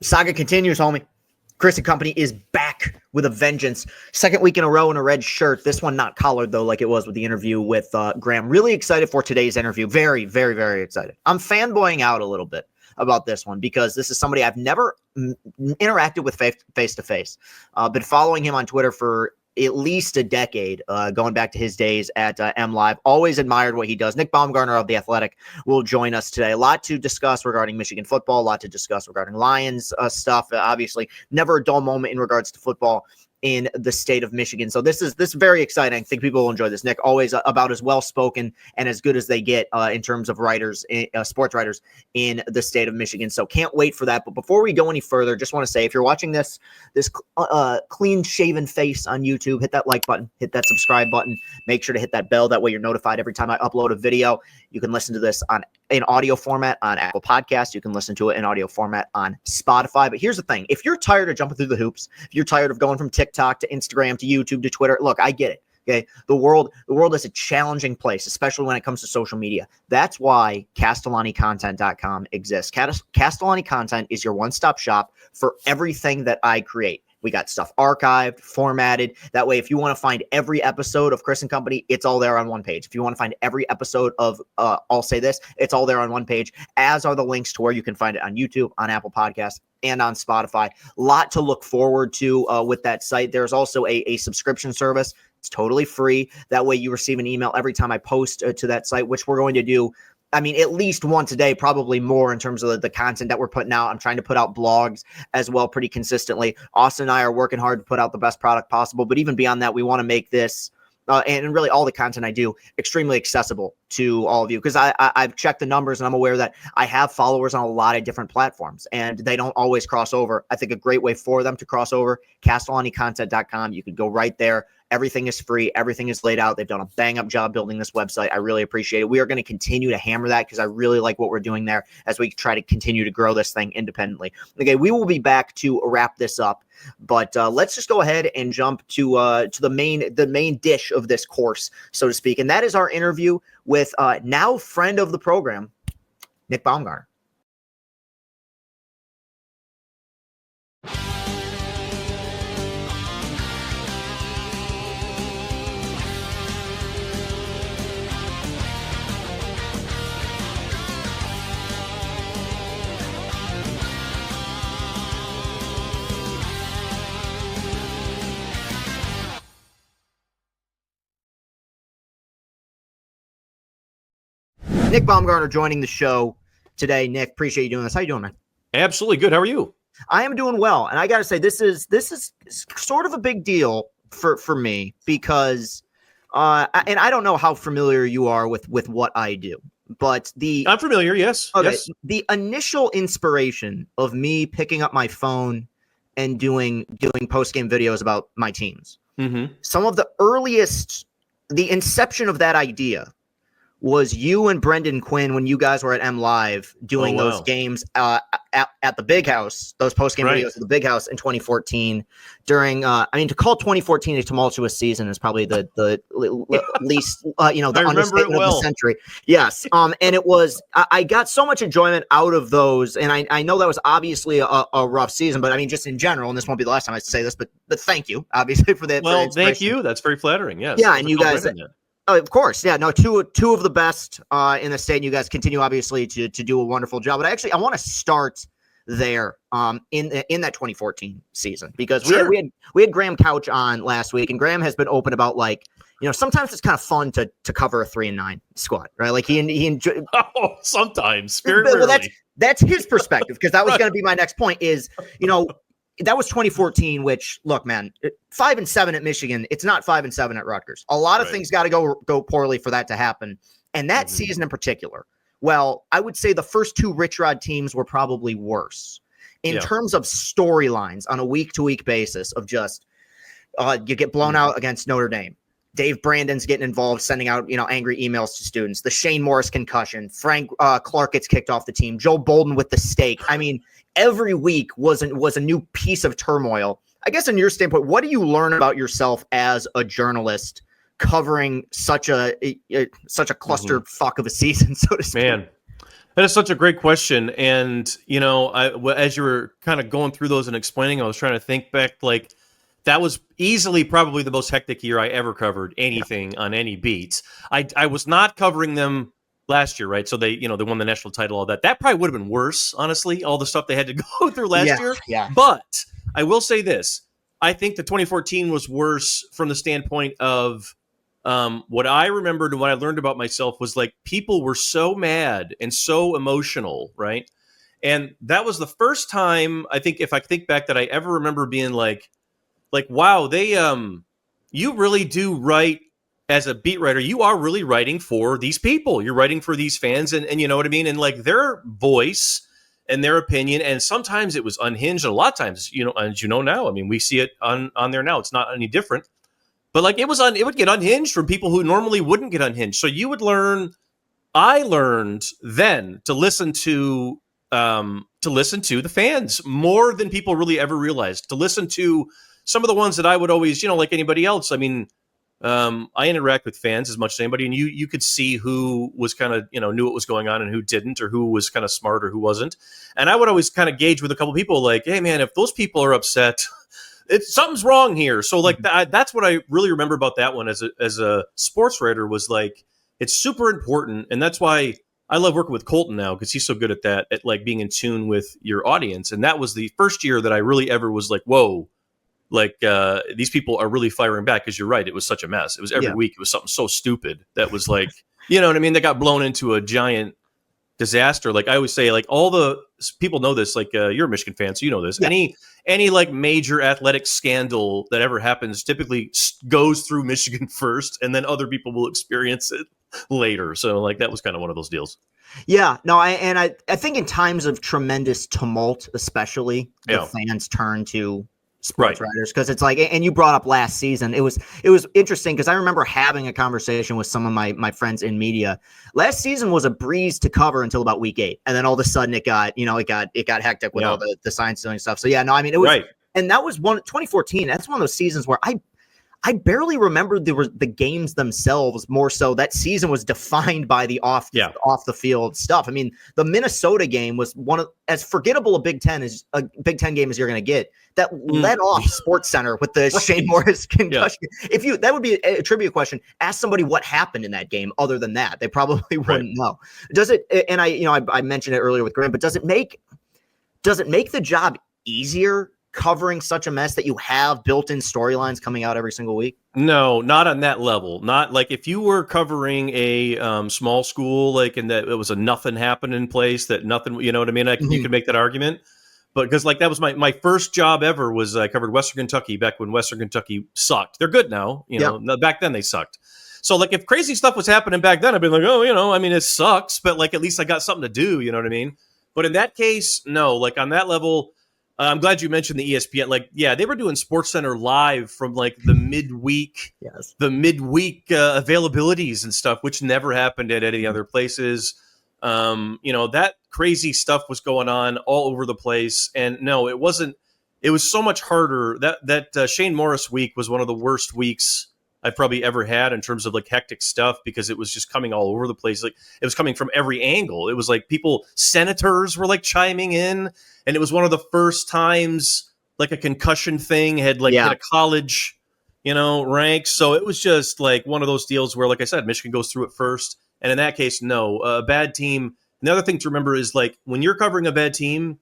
Saga continues, homie. Chris and company is back with a vengeance. Second week in a row in a red shirt. This one not collared, though, like it was with the interview with Graham. Really excited for today's interview. Very, very, very excited. I'm fanboying out a little bit about this one because this is somebody I've never interacted with face-to-face. Been following him on Twitter for at least a decade, going back to his days at MLive. Always admired what he does. Nick Baumgardner of The Athletic will join us today. A lot to discuss regarding Michigan football, a lot to discuss regarding Lions stuff. Obviously, never a dull moment in regards to football in the state of Michigan. So this is very exciting. I think people will enjoy this. Nick, always about as well-spoken and as good as they get in terms of writers, sports writers in the state of Michigan. So can't wait for that. But before we go any further, just want to say, if you're watching this clean-shaven face on YouTube, hit that like button, hit that subscribe button, make sure to hit that bell. That way you're notified every time I upload a video. You can listen to this in audio format on Apple Podcasts. You can listen to it in audio format on Spotify. But here's the thing. If you're tired of jumping through the hoops, if you're tired of going from TikTok to Instagram to YouTube to Twitter, look, I get it. Okay. The world is a challenging place, especially when it comes to social media. That's why CastellaniContent.com exists. Castellani Content is your one-stop shop for everything that I create. We got stuff archived, formatted. That way, if you want to find every episode of Chris and Company, it's all there on one page. If you want to find every episode of I'll Say This, it's all there on one page, as are the links to where you can find it on YouTube, on Apple Podcasts, and on Spotify. A lot to look forward to with that site. There's also a subscription service. It's totally free. That way, you receive an email every time I post to that site, which we're going to do. I mean, at least once a day, probably more in terms of the content that we're putting out. I'm trying to put out blogs as well pretty consistently. Austin and I are working hard to put out the best product possible. But even beyond that, we want to make this and really all the content I do extremely accessible to all of you, because I've checked the numbers and I'm aware that I have followers on a lot of different platforms and they don't always cross over. I think a great way for them to cross over, CastellaniContent.com. You can go right there. Everything is free. Everything is laid out. They've done a bang-up job building this website. I really appreciate it. We are going to continue to hammer that because I really like what we're doing there as we try to continue to grow this thing independently. Okay, we will be back to wrap this up, but let's just go ahead and jump to the main dish of this course, so to speak, and that is our interview with now friend of the program, Nick Baumgardner. Nick Baumgardner joining the show today. Nick, appreciate you doing this. How you doing, man? Absolutely good. How are you? I am doing well, and I got to say, this is sort of a big deal for me because, and I don't know how familiar you are with what I do, but I'm familiar. Yes. Okay. Yes. The initial inspiration of me picking up my phone and doing post-game videos about my teams. Mm-hmm. Some of the earliest, the inception of that idea was you and Brendan Quinn when you guys were at MLive doing those games at the Big House, those post-game videos at the Big House in 2014 during, to call 2014 a tumultuous season is probably the least, the understatement of the century. Yes. And it was, I got so much enjoyment out of those. And I know that was obviously a rough season, but I mean, just in general, and this won't be the last time I say this, but thank you, obviously, for that. Well, thank you. That's very flattering. Yes. Yeah. And you guys, of course. Yeah, no, two of the best in the state. And you guys continue, obviously, to do a wonderful job. But I want to start there in that 2014 season because we had Graham Couch on last week, and Graham has been open about, like, sometimes it's kind of fun to cover a 3-9 squad, right? Like he enjoy. Oh, sometimes. Well, that's his perspective, because that was going to be my next point. Is that was 2014, which, look, man, 5-7 at Michigan. It's not 5-7 at Rutgers. A lot of things got to go poorly for that to happen. And that season in particular, well, I would say the first two Rich Rod teams were probably worse in terms of storylines on a week-to-week basis of just you get blown out against Notre Dame. Dave Brandon's getting involved, sending out, angry emails to students. The Shane Morris concussion. Frank Clark gets kicked off the team. Joe Bolden with the stake. I mean, every week was a new piece of turmoil. I guess, in your standpoint, what do you learn about yourself as a journalist covering such a cluster fuck of a season, so to speak? Man, That is such a great question. And, as you were kind of going through those and explaining, I was trying to think back, like, that was easily probably the most hectic year I ever covered anything on any beats. I was not covering them last year, right? So they won the national title, all that. That probably would have been worse, honestly, all the stuff they had to go through last year. Yeah. But I will say this. I think the 2014 was worse from the standpoint of what I remembered and what I learned about myself was like people were so mad and so emotional, right? And that was the first time I think, if I think back, that I ever remember being like, wow, they you really do write as a beat writer. You are really writing for these people. You're writing for these fans, and you know what I mean? And like their voice and their opinion, and sometimes it was unhinged, and a lot of times, as you know now, I mean, we see it on there now. It's not any different. But like it would get unhinged from people who normally wouldn't get unhinged. So you would learn. I learned then to listen to the fans more than people really ever realized. To listen to some of the ones that I would always, like anybody else. I mean, I interact with fans as much as anybody, and you could see who was kind of knew what was going on and who didn't, or who was kind of smart or who wasn't. And I would always kind of gauge with a couple people, like, hey man, if those people are upset, something's wrong here. So like that's what I really remember about that one as a sports writer, was like it's super important, and that's why I love working with Colton now, because he's so good at that, at like being in tune with your audience. And that was the first year that I really ever was like, whoa, like these people are really firing back, because you're right, it was such a mess. It was every week it was something so stupid that was like, you know what I mean, that got blown into a giant disaster. Like I always say, like all the people know this, like you're a Michigan fan, so you know this. Yeah. Any like major athletic scandal that ever happens typically goes through Michigan first, and then other people will experience it later. So like that was kind of one of those deals. Yeah, no, I think in times of tremendous tumult, especially, the fans turn to sports writers, because it's like, and you brought up last season, it was interesting because I remember having a conversation with some of my friends in media. Last season was a breeze to cover until about week 8, and then all of a sudden it got hectic with all the science doing stuff. So yeah, no, I mean it was, and that was 2014. That's one of those seasons where I barely remember the games themselves. More so, that season was defined by the off the field stuff. I mean, the Minnesota game was one of as forgettable a Big Ten game as you're going to get. That led off Sports Center with the Shane Morris concussion. Yeah. That would be a trivia question. Ask somebody what happened in that game. Other than that, they probably wouldn't know. Does it? And I mentioned it earlier with Graham, but does it make the job easier covering such a mess that you have built-in storylines coming out every single week? No, not on that level. Not like if you were covering a small school, like, and that it was a nothing happening place, that nothing, you know what I mean? You could make that argument. But because like that was my first job ever, was I covered Western Kentucky back when Western Kentucky sucked. They're good now, back then they sucked. So like if crazy stuff was happening back then, I'd be like, oh, I mean, it sucks, but like at least I got something to do, you know what I mean? But in that case, no, like on that level, I'm glad you mentioned the ESPN. Like, yeah, they were doing SportsCenter live from like the midweek, availabilities and stuff, which never happened at any other places. That crazy stuff was going on all over the place, and no, it wasn't. It was so much harder. That Shane Morris week was one of the worst weeks I've probably ever had in terms of like hectic stuff, because it was just coming all over the place. Like it was coming from every angle. It was like senators were like chiming in. And it was one of the first times like a concussion thing had hit a college, rank. So it was just like one of those deals where, like I said, Michigan goes through it first. And in that case, no, a bad team. Another thing to remember is like when you're covering a bad team,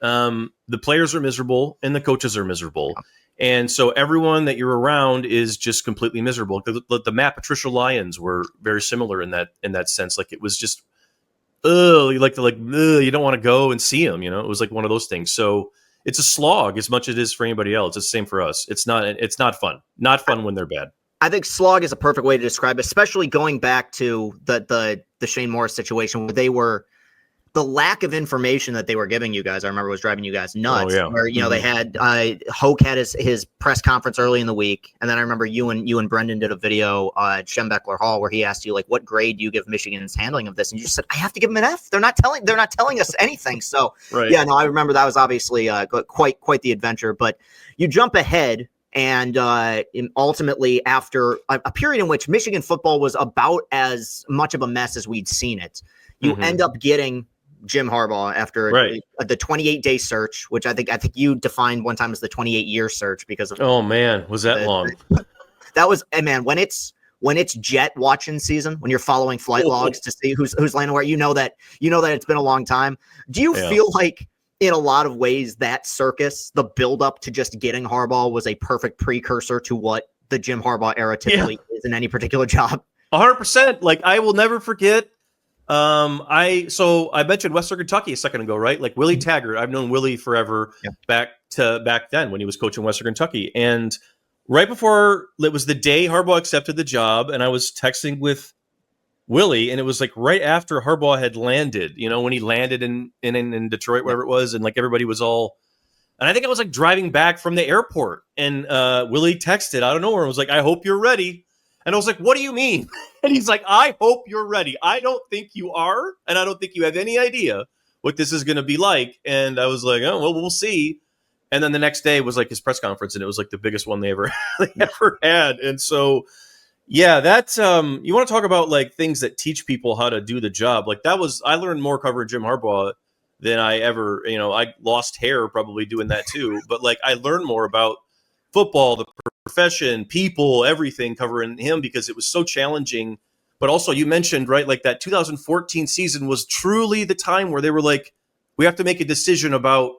the players are miserable and the coaches are miserable. And so everyone that you're around is just completely miserable. The Matt Patricia Lions were very similar in that sense. Like it was just, you don't want to go and see them. It was like one of those things. So it's a slog as much as it is for anybody else. It's the same for us. It's not fun. Not fun when they're bad. I think slog is a perfect way to describe it, especially going back to the Shane Morris situation, where the lack of information that they were giving you guys, I remember, was driving you guys nuts. Oh, yeah. Where they had Hoke had his press conference early in the week, and then I remember you and Brendan did a video at Schembeckler Hall where he asked you like, what grade do you give Michigan's handling of this, and you just said, I have to give them an F. They're not telling us anything. So yeah, no, I remember that was obviously quite the adventure. But you jump ahead. And ultimately, after a period in which Michigan football was about as much of a mess as we'd seen it, you end up getting Jim Harbaugh after Right. the 28-day search, which I think you defined one time as the 28-year search because of Oh man, was that the, long? that was, and man, when it's jet watching season, when you're following flight logs to see who's landing where, you know that it's been a long time. Do you Yeah. feel like in a lot of ways that circus, the build up to just getting Harbaugh, was a perfect precursor to what the Jim Harbaugh era typically is in any particular job? 100%. Like, I will never forget. I mentioned Western Kentucky a second ago, right? Like Willie Taggart. I've known Willie forever, back then when he was coaching Western Kentucky. And right before, it was the day Harbaugh accepted the job, and I was texting with Willie, and it was like right after Harbaugh had landed, when he landed in Detroit, whatever it was, and like everybody was all. And I think I was like driving back from the airport, and Willie texted out of nowhere and was like, "I hope you're ready." And I was like, "What do you mean?" And he's like, "I hope you're ready. I don't think you are, and I don't think you have any idea what this is going to be like." And I was like, "Oh, well, we'll see." And then the next day was like his press conference, and it was like the biggest one they ever had. And so, yeah, that's you want to talk about like things that teach people how to do the job. Like I learned more covering Jim Harbaugh than I ever, I lost hair probably doing that too. But like I learned more about football, the profession, people, everything covering him because it was so challenging. But also you mentioned, right, like that 2014 season was truly the time where they were like, we have to make a decision about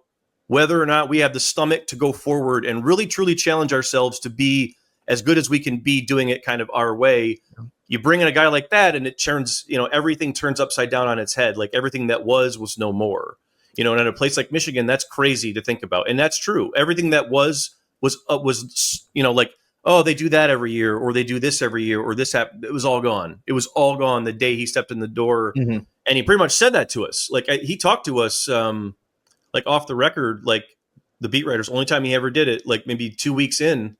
whether or not we have the stomach to go forward and really truly challenge ourselves to be as good as we can be doing it kind of our way. You bring in a guy like that and it turns, everything turns upside down on its head. Like everything that was no more, and in a place like Michigan, that's crazy to think about. And that's true. Everything that was, like, oh, they do that every year, or they do this every year, or this happened. It was all gone. It was all gone the day he stepped in the door. Mm-hmm. And he pretty much said that to us. Like he talked to us, like off the record, like the beat writers, only time he ever did it, like maybe 2 weeks in,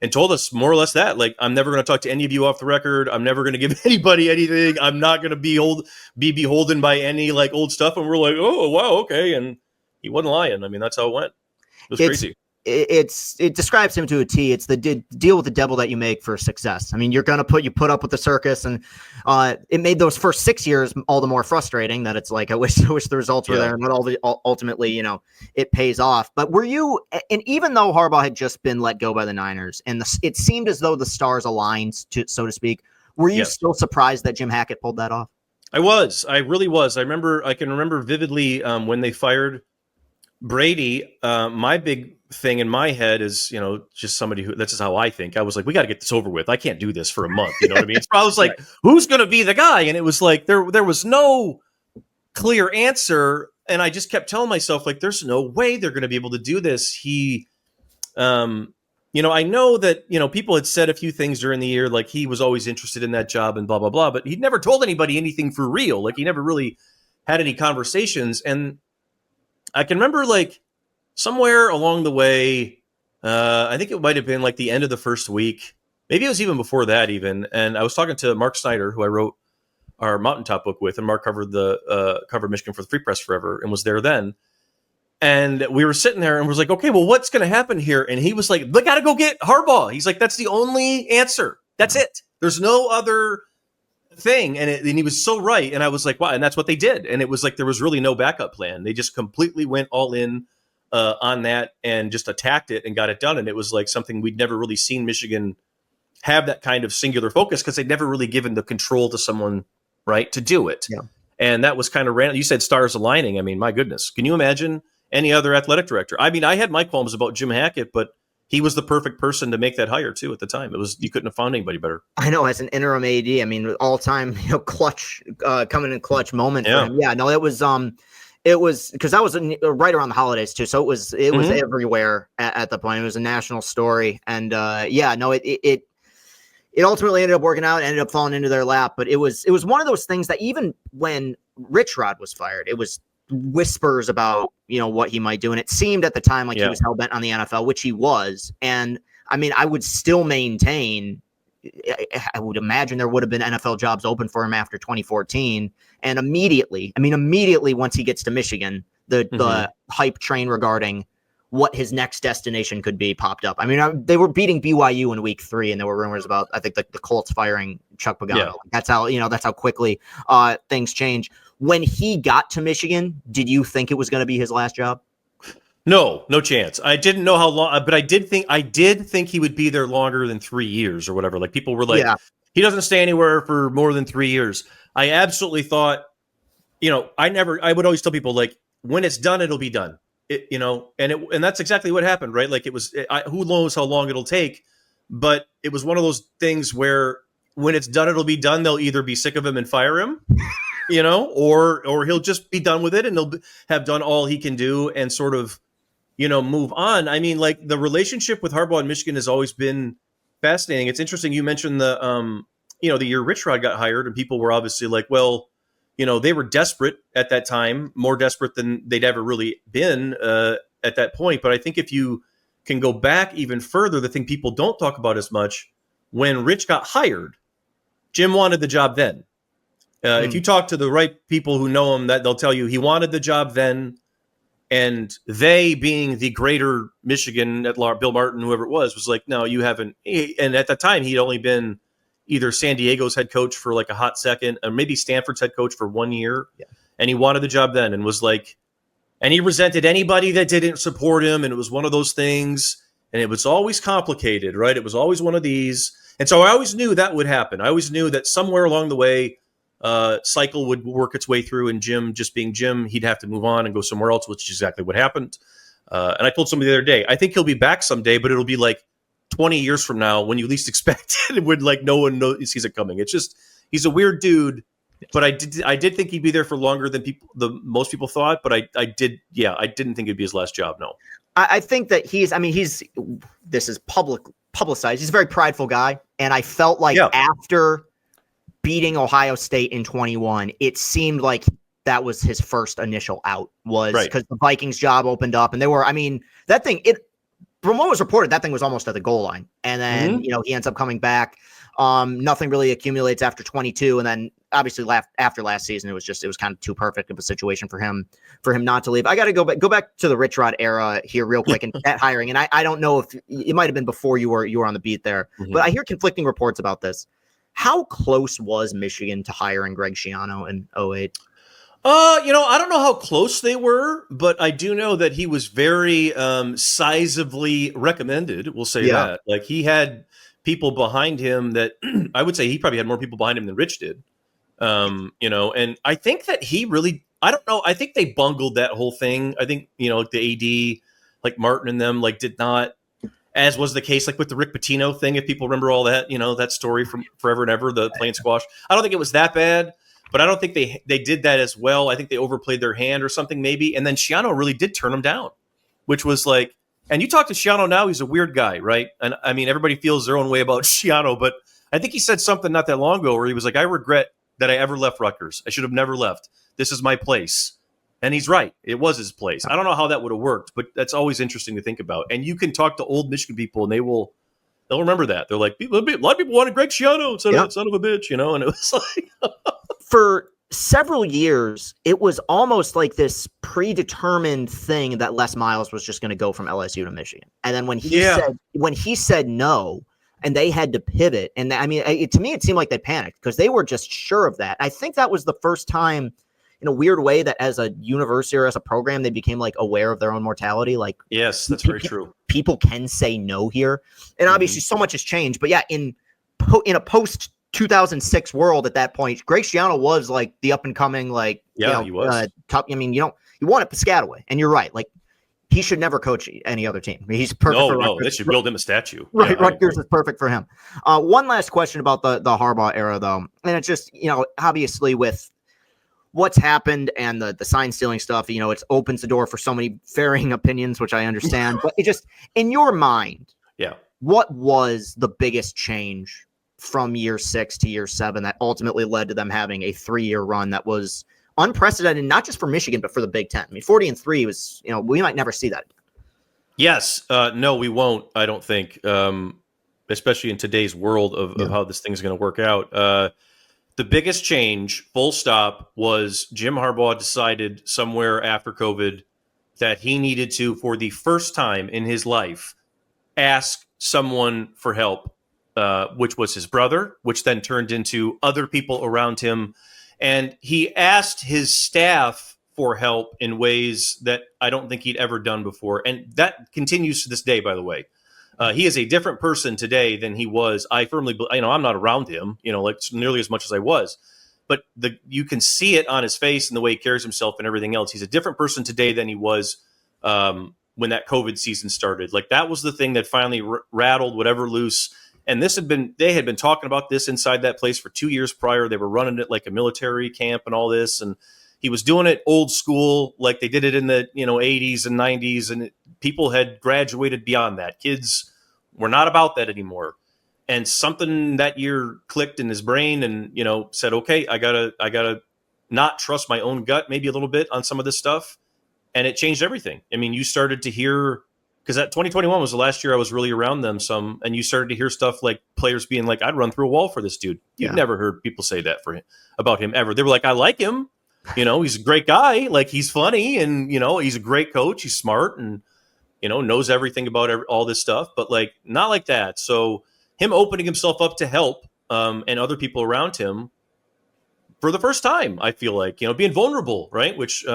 and told us more or less that, like, I'm never going to talk to any of you off the record. I'm never going to give anybody anything. I'm not going to be beholden by any like old stuff. And we're like, oh, wow, okay. And he wasn't lying. I mean, that's how it went. It was crazy. It describes him to a T. It's the deal with the devil that you make for success. I mean, you put up with the circus, and it made those first 6 years all the more frustrating. That it's like I wish the results were there, and ultimately, it pays off. But were you? And even though Harbaugh had just been let go by the Niners, and it seemed as though the stars aligned, so to speak, were you still surprised that Jim Hackett pulled that off? I was. I really was. I can remember vividly when they fired Brady. My big thing in my head is, just somebody who, that's just how I think. I was like, we got to get this over with. I can't do this for a month. You know what I mean? So I was like, who's going to be the guy? And it was like, there was no clear answer. And I just kept telling myself, like, there's no way they're going to be able to do this. I know that, people had said a few things during the year, like he was always interested in that job and blah, blah, blah, but he'd never told anybody anything for real. Like he never really had any conversations. And I can remember like somewhere along the way, I think it might have been like the end of the first week. Maybe it was even before that even. And I was talking to Mark Snyder, who I wrote our Mountaintop book with, and Mark covered Michigan for the Free Press forever and was there then. And we were sitting there and was like, okay, well, what's going to happen here? And he was like, they got to go get Harbaugh. He's like, that's the only answer. That's it. There's no other thing. And he was so right. And I was like, wow. And that's what they did. And it was like, there was really no backup plan. They just completely went all in on that and just attacked it and got it done. And it was like something we'd never really seen Michigan have, that kind of singular focus, because they'd never really given the control to someone, right, to do it. Yeah. And that was kind of random. You said stars aligning. I mean, my goodness, can you imagine any other athletic director? I mean, I had my qualms about Jim Hackett, but he was the perfect person to make that hire too at the time. You couldn't have found anybody better. I know, as an interim AD, I mean, all time, clutch, coming in clutch moment for him. Yeah, no, it was because that was right around the holidays too. So it was everywhere at the point. It was a national story. And it ultimately ended up working out, ended up falling into their lap. But it was one of those things that even when Rich Rod was fired, it was whispers about, what he might do. And it seemed at the time like he was hell bent on the NFL, which he was. And I mean, I would still maintain, I would imagine there would have been NFL jobs open for him after 2014. And immediately once he gets to Michigan, the hype train regarding what his next destination could be popped up. I mean, they were beating BYU in week 3, and there were rumors about, I think, the Colts firing Chuck Pagano. Yeah. That's how quickly things change. When he got to Michigan, did you think it was going to be his last job? No chance. I didn't know how long, but I did think he would be there longer than 3 years or whatever. Like people were like, Yeah. he doesn't stay anywhere for more than 3 years. I absolutely thought, I would always tell people like, when it's done, it'll be done. And that's exactly what happened, right? Like who knows how long it'll take, but it was one of those things where when it's done, it'll be done. They'll either be sick of him and fire him, or he'll just be done with it and he'll have done all he can do and sort of, move on. I mean, like the relationship with Harbaugh and Michigan has always been fascinating. It's interesting. You mentioned the year Rich Rod got hired and people were obviously like, well, they were desperate at that time, more desperate than they'd ever really been at that point. But I think if you can go back even further, the thing people don't talk about as much, when Rich got hired, Jim wanted the job then. If you talk to the right people who know him, that they'll tell you he wanted the job then. And they, being the greater Michigan at Bill Martin, whoever it was like, no, you haven't. And at that time, he'd only been either San Diego's head coach for like a hot second, or maybe Stanford's head coach for 1 year. Yeah. And he wanted the job then and was like, and he resented anybody that didn't support him. And it was one of those things. And it was always complicated, right? It was always one of these. And so I always knew that would happen. I always knew that somewhere along the way, cycle would work its way through, and Jim, just being Jim, he'd have to move on and go somewhere else, which is exactly what happened. And I told somebody the other day, I think he'll be back someday, but it'll be like 20 years from now when you least expect it, when like no one sees it coming. It's just, he's a weird dude, but I did think he'd be there for longer than most people thought. But I didn't think it'd be his last job. No, I think that this is publicized. He's a very prideful guy. And I felt like after beating Ohio State in 21, it seemed like that was his first initial out, was because the Vikings job opened up and that thing, from what was reported, that thing was almost at the goal line. And then, he ends up coming back. Nothing really accumulates after 22. And then obviously after last season, it was kind of too perfect of a situation for him not to leave. I got to go back to the Rich Rod era here real quick and at hiring. And I don't know if it might've been before you were on the beat there, but I hear conflicting reports about this. How close was Michigan to hiring Greg Schiano in 08? I don't know how close they were, but I do know that he was very sizably recommended. We'll say that. Like he had people behind him that I would say he probably had more people behind him than Rich did. And I think that he really, I don't know. I think they bungled that whole thing. I think, the AD, like Martin and them, like did not, as was the case like with the Rick Pitino thing, if people remember all that, that story from forever and ever, the playing squash. I don't think it was that bad, but I don't think they did that as well. I think they overplayed their hand or something maybe. And then Schiano really did turn them down, which was like, and you talk to Schiano now, he's a weird guy, right? And I mean, everybody feels their own way about Schiano, but I think he said something not that long ago where he was like, I regret that I ever left Rutgers. I should have never left. This is my place. And he's right. It was his place. I don't know how that would have worked, but that's always interesting to think about. And you can talk to old Michigan people, and they'll remember that. They're like, a lot of people wanted Greg Schiano, son of a bitch, And it was like, for several years, it was almost like this predetermined thing that Les Miles was just going to go from LSU to Michigan. And then when he said no, and they had to pivot, and to me, it seemed like they panicked because they were just sure of that. I think that was the first time, in a weird way, that as a university or as a program, they became like aware of their own mortality. Like, yes, that's very true. People can say no here. And obviously so much has changed, but in a post 2006 world at that point, Greg Schiano was like the up and coming, he was top. You want it Piscataway, and you're right. Like, he should never coach any other team. He's perfect. No, they should build him a statue. Right. Rutgers is perfect for him. One last question about the Harbaugh era though. And it's just, obviously with what's happened and the sign stealing stuff, it opens the door for so many varying opinions, which I understand. But it just, in your mind, what was the biggest change from year 6 to year 7 that ultimately led to them having a 3-year run that was unprecedented, not just for Michigan, but for the Big Ten? 40-3 was, we might never see that. Yes. No, we won't, I don't think, especially in today's world of how this thing's going to work out. The biggest change, full stop, was Jim Harbaugh decided somewhere after COVID that he needed to, for the first time in his life, ask someone for help, which was his brother, which then turned into other people around him. And he asked his staff for help in ways that I don't think he'd ever done before. And that continues to this day, by the way. He is a different person today than he was. I firmly, I'm not around him, like nearly as much as I was, but you can see it on his face and the way he carries himself and everything else. He's a different person today than he was when that COVID season started. Like that was the thing that finally rattled whatever loose. And they had been talking about this inside that place for 2 years prior. They were running it like a military camp and all this. And he was doing it old school, like they did it in the 80s and 90s. And people had graduated beyond that. Kids were not about that anymore. And something that year clicked in his brain and, said, okay, I gotta not trust my own gut maybe a little bit on some of this stuff. And it changed everything. I mean, you started to hear, because that 2021 was the last year I was really around them some, and you started to hear stuff like players being like, I'd run through a wall for this dude. You've never heard people say that about him ever. They were like, I like him. He's a great guy. Like, he's funny and, he's a great coach. He's smart and, knows everything about all this stuff, but like, not like that. So him opening himself up to help and other people around him for the first time, I feel like, being vulnerable, right? Which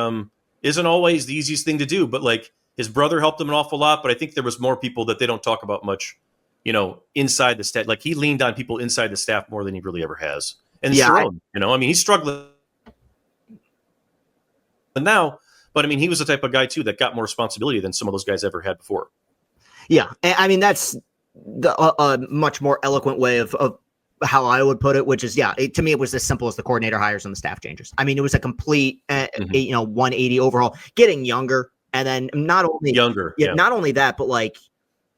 isn't always the easiest thing to do, but like, his brother helped him an awful lot, but I think there was more people that they don't talk about much, inside the staff. Like he leaned on people inside the staff more than he really ever has. And Sharon, he's struggling now, but he was the type of guy too that got more responsibility than some of those guys ever had before. Yeah, I mean that's a much more eloquent way of how I would put it, which is to me it was as simple as the coordinator hires and the staff changes. I mean, it was a complete 180 overhaul, getting younger. And then not only that, but like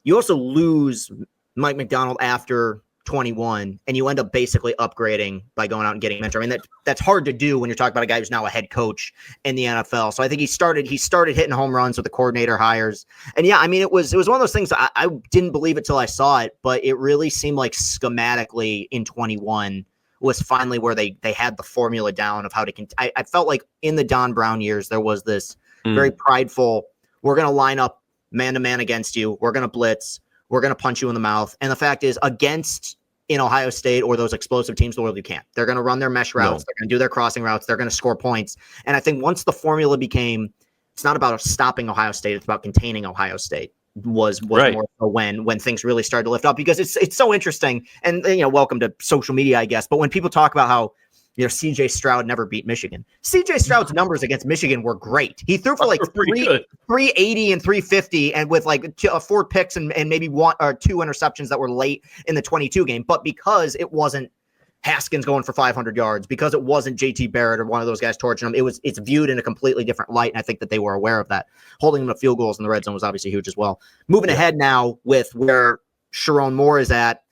you also lose Mike McDonald after 21, and you end up basically upgrading by going out and getting a mentor. I mean, that's hard to do when you're talking about a guy who's now a head coach in the NFL. So I think he started hitting home runs with the coordinator hires. And it was one of those things I didn't believe it till I saw it, but it really seemed like schematically in 21 was finally where they had the formula down of how to I felt like in the Don Brown years, there was this very prideful, we're going to line up man-to-man against you. We're going to blitz. We're going to punch you in the mouth. And the fact is, against in Ohio State or those explosive teams in the world, you can't. They're going to run their mesh routes. They're going to do their crossing routes. They're going to score points. And I think once the formula became, it's not about stopping Ohio State. It's about containing Ohio State was right. More so when things really started to lift up, because it's so interesting. And, welcome to social media, I guess. But when people talk about how, CJ Stroud never beat Michigan. CJ Stroud's numbers against Michigan were great. He threw for like 380 and 350 and with like 4 picks and maybe 1 or 2 interceptions that were late in the 22 game. But because it wasn't Haskins going for 500 yards, because it wasn't JT Barrett or one of those guys torching him, it's viewed in a completely different light. And I think that they were aware of that. Holding them to field goals in the red zone was obviously huge as well. Moving ahead now with where Sharon Moore is at.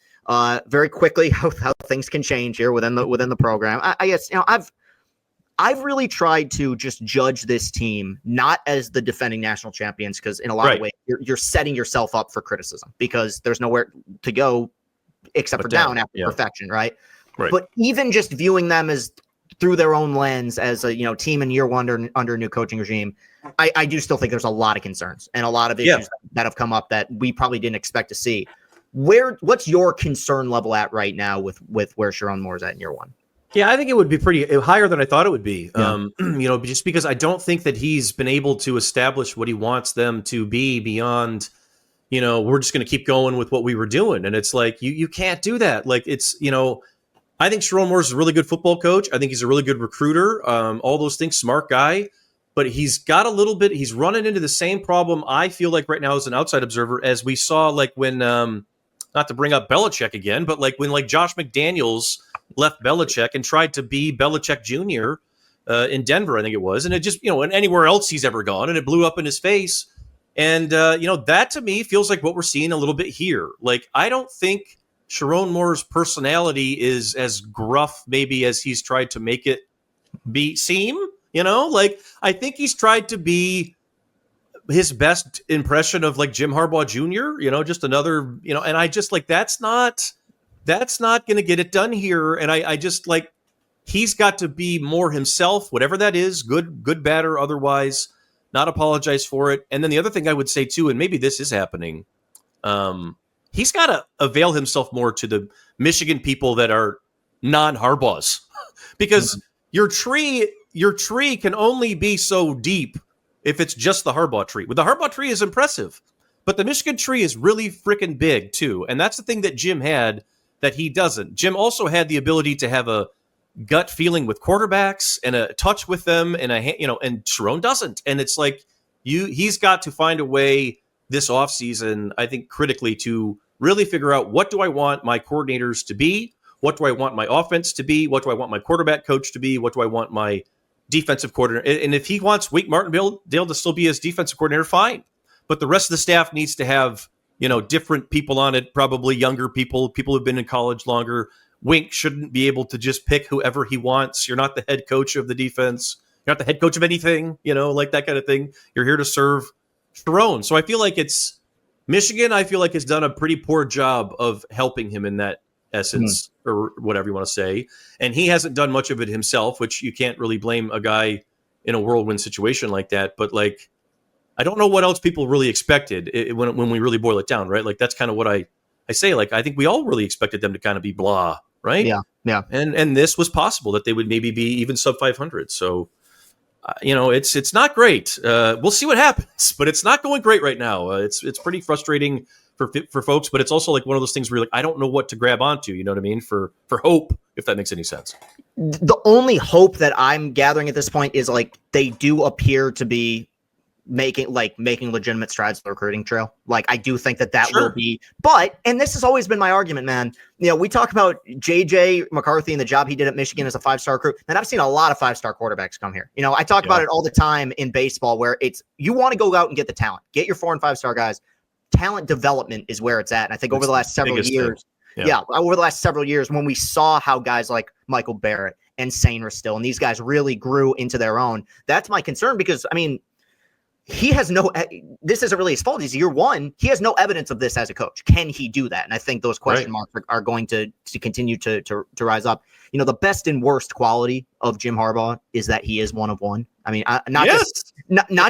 Very quickly, how things can change here within the program. I guess I've really tried to just judge this team not as the defending national champions, because in a lot of ways you're setting yourself up for criticism because there's nowhere to go except for down after perfection, right? But even just viewing them as through their own lens as a team in year one under a new coaching regime, I do still think there's a lot of concerns and a lot of issues that have come up that we probably didn't expect to see. What's your concern level at right now with where Sharon Moore's at in year one? Yeah, I think it would be pretty higher than I thought it would be. Just because I don't think that he's been able to establish what he wants them to be beyond, we're just going to keep going with what we were doing. And it's like, you can't do that. Like it's, I think Sharon Moore's a really good football coach. I think he's a really good recruiter. All those things, smart guy. But he's got he's running into the same problem I feel like right now as an outside observer, as we saw like when, not to bring up Belichick again, but like when like Josh McDaniels left Belichick and tried to be Belichick Jr. In Denver, I think it was. And it just, and anywhere else he's ever gone, and it blew up in his face. And, that to me feels like what we're seeing a little bit here. Like, I don't think Sharon Moore's personality is as gruff maybe as he's tried to make it seem, like I think he's tried to be his best impression of like Jim Harbaugh Jr., just another, and I just like, that's not going to get it done here. And I just like, he's got to be more himself, whatever that is, good, bad, or otherwise, not apologize for it. And then the other thing I would say too, and maybe this is happening, he's got to avail himself more to the Michigan people that are non-Harbaughs because your tree can only be so deep if it's just the Harbaugh tree. Well, the Harbaugh tree is impressive, but the Michigan tree is really freaking big too. And that's the thing that Jim had that he doesn't. Jim also had the ability to have a gut feeling with quarterbacks and a touch with them, and and Sharon doesn't. And it's like he's got to find a way this offseason, I think, critically, to really figure out, what do I want my coordinators to be? What do I want my offense to be? What do I want my quarterback coach to be? What do I want my defensive coordinator? And if he wants Wake Martindale to still be his defensive coordinator, fine. But the rest of the staff needs to have, different people on it, probably younger people who've been in college longer. Wink shouldn't be able to just pick whoever he wants. You're not the head coach of the defense. You're not the head coach of anything, like that kind of thing. You're here to serve Sharon. So I feel like Michigan, has done a pretty poor job of helping him in that essence, or whatever you want to say. And he hasn't done much of it himself, which you can't really blame a guy in a whirlwind situation like that. But I don't know what else people really expected when we really boil it down, right? Like, that's kind of what I say. Like, I think we all really expected them to kind of be blah, right? Yeah. And this was possible that they would maybe be even sub 500. So, it's not great. We'll see what happens, but it's not going great right now. It's pretty frustrating for folks, but it's also like one of those things where you're like, I don't know what to grab onto. You know what I mean? For hope, if that makes any sense. The only hope that I'm gathering at this point is they do appear to be making legitimate strides to the recruiting trail. I do think that Sure. will be, and this has always been my argument, man. We talk about JJ McCarthy and the job he did at Michigan as a 5-star recruit, and I've seen a lot of 5-star quarterbacks come here. I talk about it all the time in baseball, where you want to go out and get the talent, get your 4- and 5-star guys. Talent development is where it's at. And I think over the last several years, over the last several years, when we saw how guys like Michael Barrett and Sainer still, and these guys really grew into their own, that's my concern, because he has this isn't really his fault. He's year one. He has no evidence of this as a coach. Can he do that? And I think those question marks are going to continue to rise up. The best and worst quality of Jim Harbaugh is that he is one of one. Not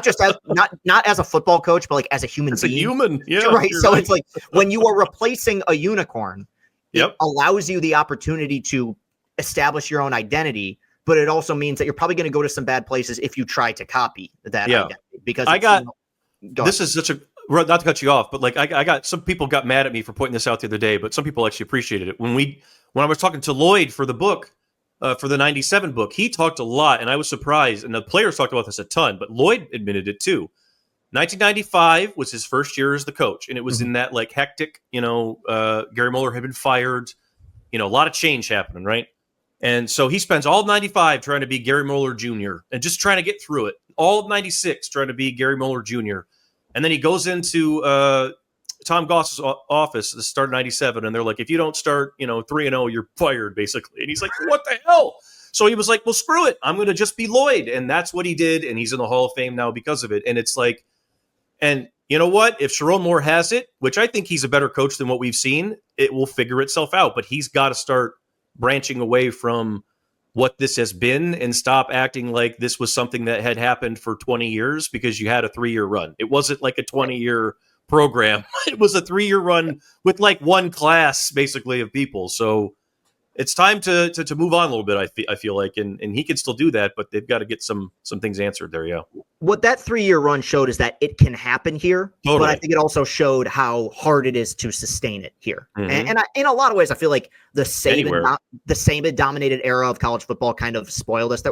just as a football coach, but as a human being. A human. Yeah. Right. So it's like, when you are replacing a unicorn, it allows you the opportunity to establish your own identity. But it also means that you're probably going to go to some bad places if you try to copy that identity. Because this is such a, not to cut you off, but I got some people got mad at me for pointing this out the other day, but some people actually appreciated it. When I was talking to Lloyd for the book, for the 97 book, he talked a lot, and I was surprised, and the players talked about this a ton, but Lloyd admitted it too. 1995 was his first year as the coach, and it was in that hectic, Gary Mueller had been fired, a lot of change happening, right? And so he spends all of 95 trying to be Gary Mueller Jr. and just trying to get through it. All of 96 trying to be Gary Mueller Jr. And then he goes into Tom Goss's office at the start of 97, and they're like, if you don't start, 3-0, you're fired, basically. And he's like, what the hell? So he was like, well, screw it. I'm going to just be Lloyd. And that's what he did, and he's in the Hall of Fame now because of it. And it's like, and you know what? If Sharon Moore has it, which I think he's a better coach than what we've seen, it will figure itself out. But he's got to start branching away from what this has been and stop acting like this was something that had happened for 20 years because you had a 3-year run. It wasn't like a 20-year program. It was a 3-year run with one class basically of people. So it's time to move on a little bit. I feel like, and he can still do that, but they've got to get some things answered there. Yeah. What that 3-year run showed is that it can happen here, Totally. But I think it also showed how hard it is to sustain it here. And in a lot of ways, I feel like the Saban dominated era of college football kind of spoiled us.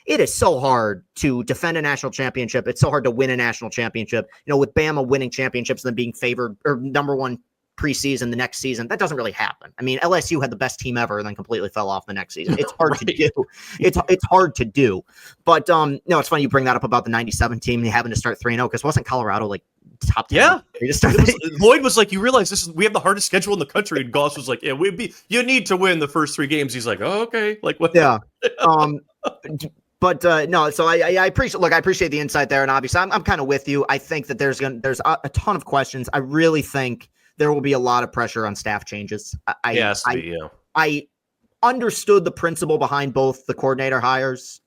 It is so hard to defend a national championship. It's so hard to win a national championship. With Bama winning championships and then being favored or number one preseason the next season, that doesn't really happen. LSU had the best team ever and then completely fell off the next season. It's hard to do. It's hard to do. But no, it's funny you bring that up about the 97 team and having to start 3-0, because wasn't Colorado top 10? Yeah. Lloyd was like, you realize we have the hardest schedule in the country, and Goss was like, yeah, you need to win the first 3 games. He's like, oh, okay. What? Yeah. But no, so I appreciate the insight there, and obviously I'm kind of with you. I think that there's a ton of questions. I really think there will be a lot of pressure on staff changes. I understood the principle behind both the coordinator hires.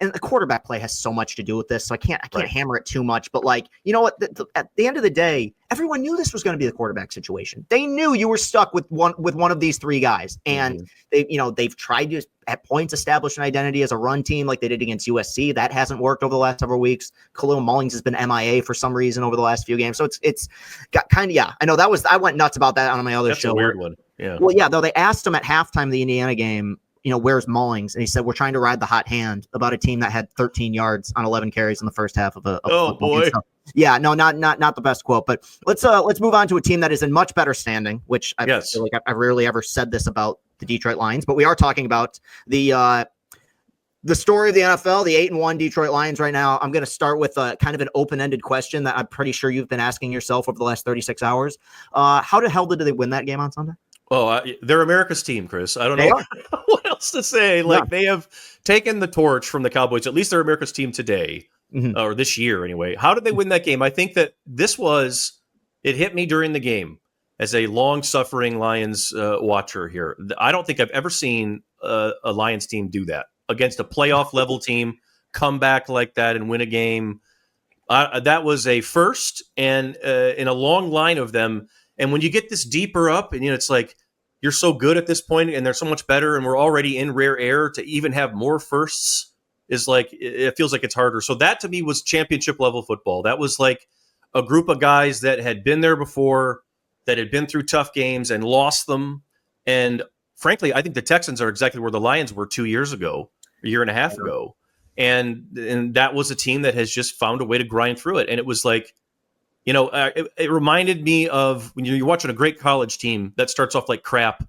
and the quarterback play has so much to do with this, so I can't Right. hammer it too much. But like, you know what? At the end of the day, everyone knew this was going to be the quarterback situation. They knew you were stuck with one of these three guys, and they've tried to at points establish an identity as a run team like they did against USC. That hasn't worked over the last several weeks. Khalil Mullings has been MIA for some reason over the last few games, so it's got kind of I know I went nuts about that on my other show. That's a weird one. Yeah. Well, yeah, though they asked him at halftime of the Indiana game, where's Mullings? And he said, we're trying to ride the hot hand about a team that had 13 yards on 11 carries in the first half of a oh boy. game. So, yeah, no, not the best quote, but let's move on to a team that is in much better standing, which I feel like I rarely ever said this about the Detroit Lions, but we are talking about the story of the NFL, the 8-1 Detroit Lions right now. I'm going to start with kind of an open-ended question that I'm pretty sure you've been asking yourself over the last 36 hours. How the hell did they win that game on Sunday? Oh, they're America's team, Chris. I don't know what else to say. Like, they have taken the torch from the Cowboys. At least they're America's team today, or this year anyway. How did they win that game? I think that it hit me during the game as a long-suffering Lions watcher here. I don't think I've ever seen a Lions team do that against a playoff-level team, come back like that and win a game. That was a first, and in a long line of them. And when you get this deeper up, and it's like you're so good at this point, and they're so much better, and we're already in rare air, to even have more firsts is like, it feels like it's harder. So that to me was championship level football. That was like a group of guys that had been there before, that had been through tough games and lost them. And frankly, I think the Texans are exactly where the Lions were 2 years ago, a year and a half ago. And that was a team that has just found a way to grind through it. And it was like, it reminded me of when you're watching a great college team that starts off like crap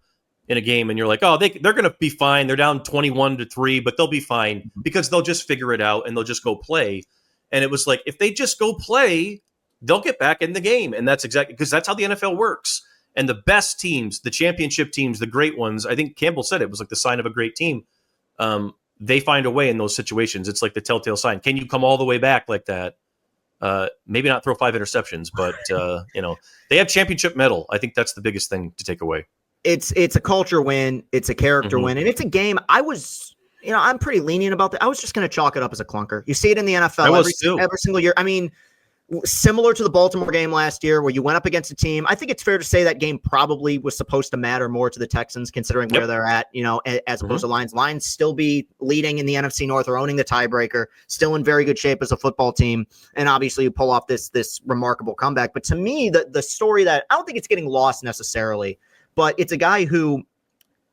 in a game, and you're like, oh, they're going to be fine. They're down 21-3, but they'll be fine because they'll just figure it out and they'll just go play. And it was like, if they just go play, they'll get back in the game. And that's exactly because that's how the NFL works. And the best teams, the championship teams, the great ones, I think Campbell said it was like the sign of a great team. They find a way in those situations. It's like the telltale sign. Can you come all the way back like that? Maybe not throw 5 interceptions, but they have championship medal. I think that's the biggest thing to take away. It's a culture win. It's a character win. And it's a game. I'm pretty lenient about that. I was just going to chalk it up as a clunker. You see it in the NFL every single year. I mean, similar to the Baltimore game last year where you went up against a team. I think it's fair to say that game probably was supposed to matter more to the Texans considering where they're at, as opposed to Lions. Lions still be leading in the NFC North or owning the tiebreaker, still in very good shape as a football team. And obviously you pull off this remarkable comeback. But to me, the story that I don't think it's getting lost necessarily, but it's a guy who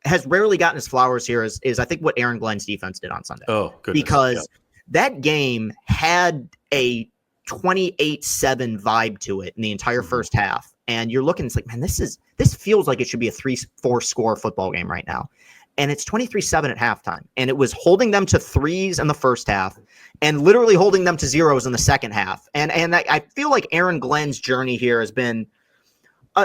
has rarely gotten his flowers here is I think what Aaron Glenn's defense did on Sunday. Oh, goodness. Because that game had a 28-7 vibe to it in the entire first half. And you're looking, it's like, man, this feels like it should be a 3-4 score football game right now. And it's 23-7 at halftime. And it was holding them to threes in the first half and literally holding them to zeros in the second half. And I feel like Aaron Glenn's journey here has been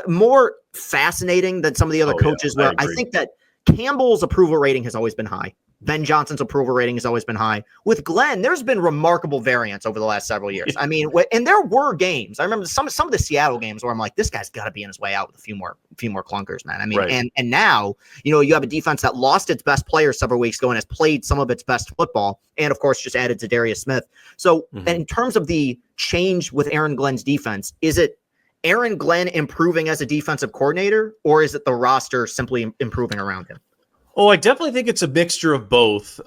more fascinating than some of the other coaches where I think that Campbell's approval rating has always been high. Ben Johnson's approval rating has always been high. With Glenn, there's been remarkable variance over the last several years. I mean, and there were games. I remember some of the Seattle games where I'm like, this guy's got to be on his way out with a few more clunkers, man. I mean, and now, you have a defense that lost its best player several weeks ago and has played some of its best football. And of course, just added Zadarius Smith. So in terms of the change with Aaron Glenn's defense, is it Aaron Glenn improving as a defensive coordinator, or is it the roster simply improving around him? Oh, I definitely think it's a mixture of both.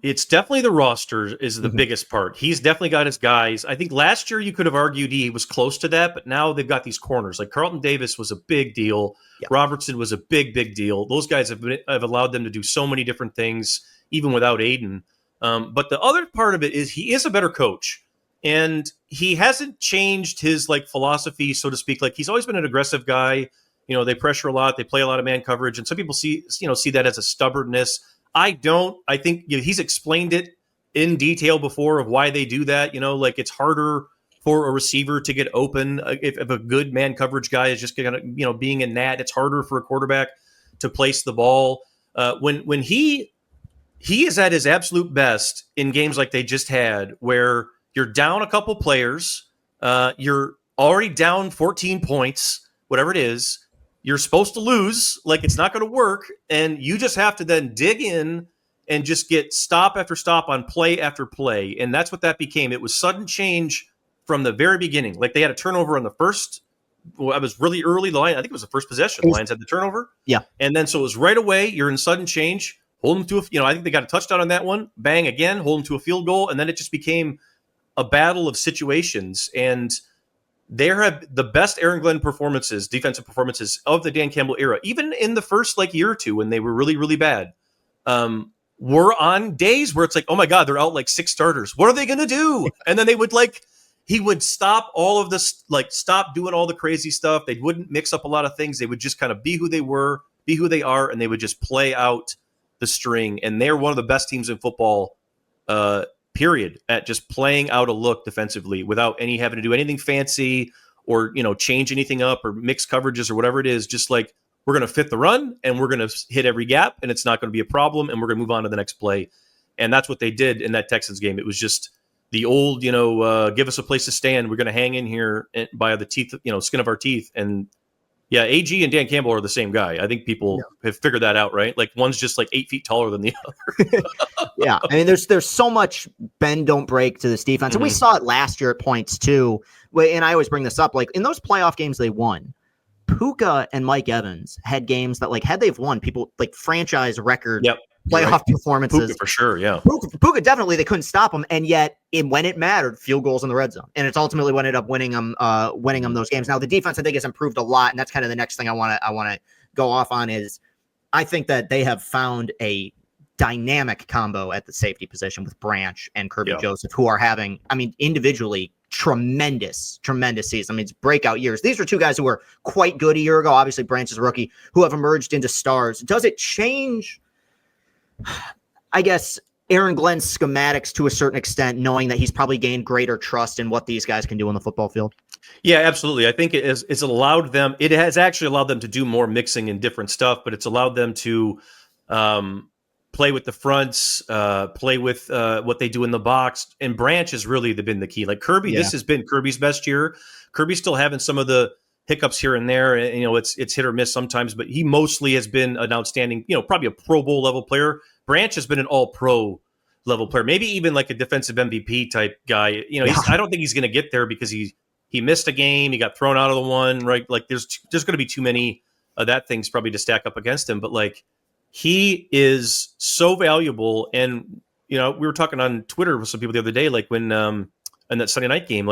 It's definitely the roster is the biggest part. He's definitely got his guys. I think last year you could have argued he was close to that, but now they've got these corners. Like Carlton Davis was a big deal. Yep. Robertson was a big, big deal. Those guys have allowed them to do so many different things, even without Aiden. But the other part of it is he is a better coach. And he hasn't changed his philosophy, so to speak. Like he's always been an aggressive guy. They pressure a lot. They play a lot of man coverage. And some people see that as a stubbornness. I don't. I think he's explained it in detail before of why they do that. It's harder for a receiver to get open if a good man coverage guy is just being in that. It's harder for a quarterback to place the ball. When he is at his absolute best in games like they just had, where you're down a couple players, you're already down 14 points, whatever it is. You're supposed to lose, it's not going to work, and you just have to then dig in and just get stop after stop on play after play. And that's what that became. It was sudden change from the very beginning. Like they had a turnover on the first. Well, I was really early. I think it was the first possession. The Lions had the turnover. Yeah. And then so it was right away. You're in sudden change. Hold them to I think they got a touchdown on that one. Bang again. Hold them to a field goal. And then it just became a battle of situations. And there have the best Aaron Glenn performances, defensive performances of the Dan Campbell era, even in the first year or two when they were really, really bad, were on days where it's like, oh my God, they're out 6 starters. What are they going to do? And then they would he would stop all of this, stop doing all the crazy stuff. They wouldn't mix up a lot of things. They would just kind of be who they were, be who they are, and they would just play out the string. And they're one of the best teams in football, period, at just playing out a look defensively without having to do anything fancy or, change anything up or mix coverages or whatever it is. Just we're going to fit the run and we're going to hit every gap and it's not going to be a problem and we're going to move on to the next play. And that's what they did in that Texans game. It was just the old, give us a place to stand. We're going to hang in here by the teeth, skin of our teeth. And yeah, AG and Dan Campbell are the same guy. I think people have figured that out, right? One's just 8 feet taller than the other. Yeah. I mean, there's so much bend, don't break to this defense. And we saw it last year at points too. And I always bring this up, in those playoff games they won, Puka and Mike Evans had games that had they've won, people franchise record playoff performances. Puka for sure, yeah. Puka definitely, they couldn't stop him, and yet when it mattered, field goals in the red zone, and it's ultimately what ended up winning them those games. Now the defense I think has improved a lot, and that's kind of the next thing I want to go off on is I think that they have found a dynamic combo at the safety position with Branch and Kirby Joseph, who are having, individually tremendous season. It's breakout years. These are two guys who were quite good a year ago. Obviously, Branch is a rookie, who have emerged into stars. Does it change, I guess, Aaron Glenn's schematics to a certain extent, knowing that he's probably gained greater trust in what these guys can do on the football field? Yeah, absolutely. I think it has actually allowed them to do more mixing and different stuff, but it's allowed them to play with the fronts, play with what they do in the box. And Branch has really been the key. Kirby, this has been Kirby's best year. Kirby's still having some of the hiccups here and there. And, it's hit or miss sometimes, but he mostly has been an outstanding, probably a Pro Bowl level player. Branch has been an all-pro level player, maybe even a defensive MVP type guy. I don't think he's going to get there because he missed a game. He got thrown out of the one, right? There's going to be too many of that things probably to stack up against him. But he is so valuable. And, we were talking on Twitter with some people the other day, when in that Sunday night game,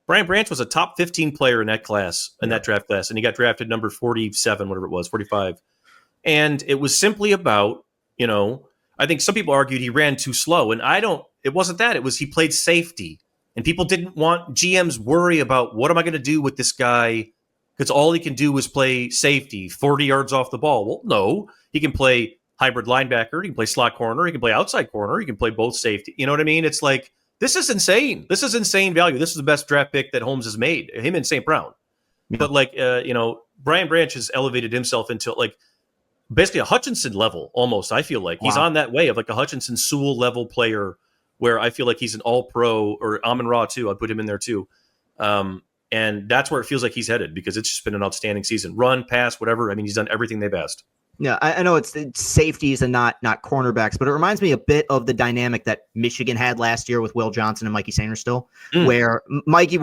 Brian Branch was a top 15 player in that class, in that draft class. And he got drafted number 47, whatever it was, 45. And it was simply about, I think some people argued he ran too slow. And it wasn't that. It was he played safety. And people didn't want GMs worry about what am I going to do with this guy? Because all he can do is play safety, 40 yards off the ball. Well, no. He can play hybrid linebacker. He can play slot corner. He can play outside corner. He can play both safety. You know what I mean? It's this is insane. This is insane value. This is the best draft pick that Holmes has made, him and St. Brown. Yeah. But Brian Branch has elevated himself into basically a Hutchinson level almost. I feel he's on that way of a Hutchinson Sewell level player where I feel he's an all pro, or Amon-Ra too. I'd put him in there too. And that's where it feels like he's headed because it's just been an outstanding season. Run, pass, whatever. He's done everything they've asked. Yeah, I know it's safeties and not cornerbacks, but it reminds me a bit of the dynamic that Michigan had last year with Will Johnson and Mikey Sainristil, where Mikey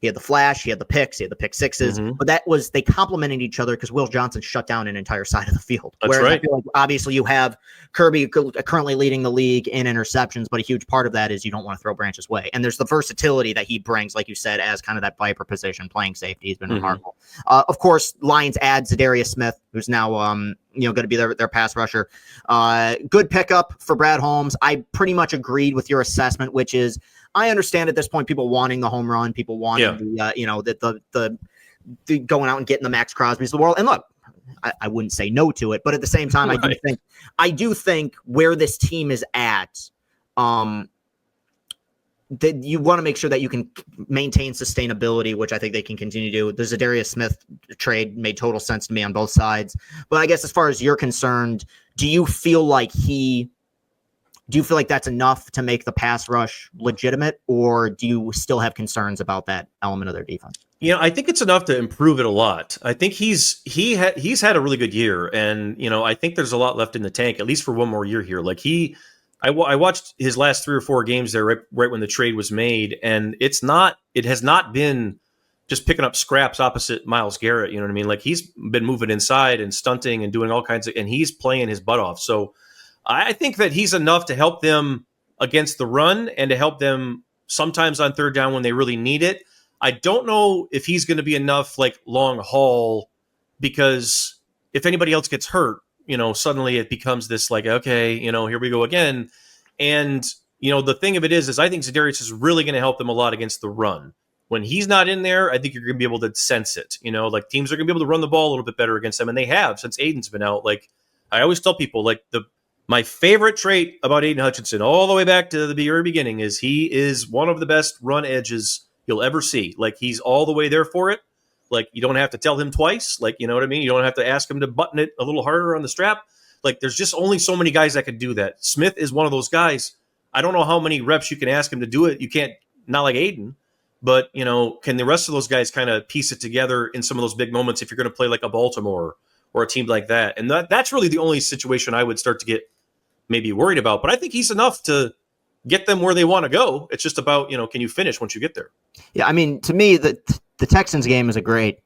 he had the flash, he had the picks, he had the pick sixes, but they complemented each other because Will Johnson shut down an entire side of the field. That's Whereas right. I feel obviously you have Kirby currently leading the league in interceptions, but a huge part of that is you don't want to throw Branch's way. And there's the versatility that he brings, like you said, as kind of that viper position, playing safety. He's been remarkable. Of course, Lions add Zadarius Smith, who's now going to be their pass rusher. Good pickup for Brad Holmes. I pretty much agreed with your assessment, which is I understand at this point people wanting the home run, people wanting the going out and getting the Max Crosby's of the world. And look, I wouldn't say no to it, but at the same time, I do think where this team is at, that you want to make sure that you can maintain sustainability, which I think they can continue to do. The Zadarius Smith trade made total sense to me on both sides. But I guess as far as you're concerned, do you feel like he Do you feel like that's enough to make the pass rush legitimate, or do you still have concerns about that element of their defense? I think it's enough to improve it a lot. I think he's had a really good year, and I think there's a lot left in the tank, at least for one more year here. Like I watched his last 3 or 4 games there right when the trade was made, and it has not been just picking up scraps opposite Myles Garrett. You know what I mean? Like he's been moving inside and stunting and doing all kinds of, and he's playing his butt off. So I think that he's enough to help them against the run and to help them sometimes on third down when they really need it. I don't know if he's going to be enough like long haul, because if anybody else gets hurt, suddenly it becomes this like, okay, here we go again. And, the thing of it is I think Za'Darius is really going to help them a lot against the run. When he's not in there, I think you're going to be able to sense it. Like teams are going to be able to run the ball a little bit better against them. And they have since Aiden's been out. Like I always tell people, like my favorite trait about Aiden Hutchinson all the way back to the very beginning is he is one of the best run edges you'll ever see. Like he's all the way there for it. Like you don't have to tell him twice. Like, you know what I mean? You don't have to ask him to button it a little harder on the strap. Like there's just only so many guys that can do that. Smith is one of those guys. I don't know how many reps you can ask him to do it. You can't, not like Aiden, but can the rest of those guys kind of piece it together in some of those big moments if you're going to play like a Baltimore or a team like that? And that's really the only situation I would start to get maybe worried about. But I think he's enough to get them where they want to go. It's just about, can you finish once you get there? Yeah, I mean, to me, the Texans game is a great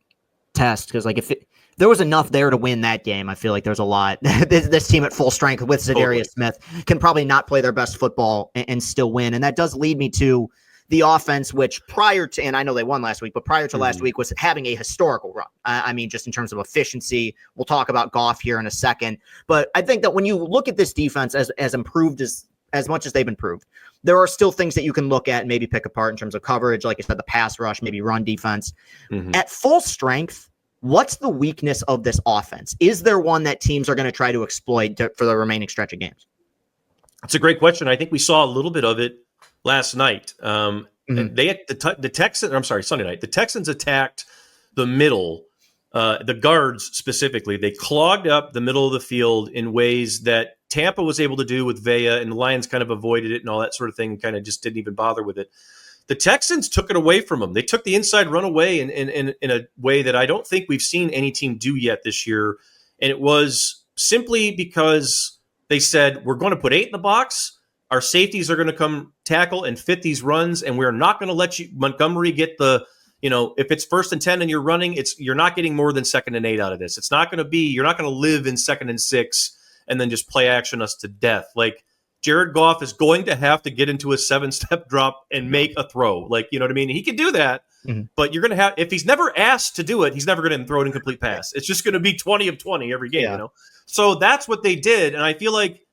test because, like, if there was enough there to win that game, I feel like there's a lot. This team at full strength with Za'Darius Smith can probably not play their best football and still win. And that does lead me to the offense, which prior to, and I know they won last week, but prior to last week was having a historical run. I mean, just in terms of efficiency, we'll talk about Goff here in a second. But I think that when you look at this defense as improved as much as they've improved, there are still things that you can look at and maybe pick apart in terms of coverage. Like I said, the pass rush, maybe run defense. At full strength, what's the weakness of this offense? Is there one that teams are going to try to exploit for the remaining stretch of games? That's a great question. I think we saw a little bit of it last night. They the Texans. I'm sorry, Sunday night. The Texans attacked the middle, the guards specifically. They clogged up the middle of the field in ways that Tampa was able to do with Vea, and the Lions kind of avoided it and all that sort of thing, and kind of just didn't even bother with it. The Texans took it away from them. They took the inside run away in a way that I don't think we've seen any team do yet this year. And it was simply because they said, we're going to put 8 in the box. Our safeties are going to come tackle and fit these runs, and we're not going to let you, Montgomery, get the, if it's 1st and 10 and you're running, you're not getting more than 2nd and 8 out of this. It's not going to be, you're not going to live in 2nd and 6 and then just play action us to death. Like, Jared Goff is going to have to get into a 7-step drop and make a throw. Like, you know what I mean? He can do that, but you're going to have, if he's never asked to do it, he's never going to throw an incomplete pass. It's just going to be 20 of 20 every game, So that's what they did. And I feel like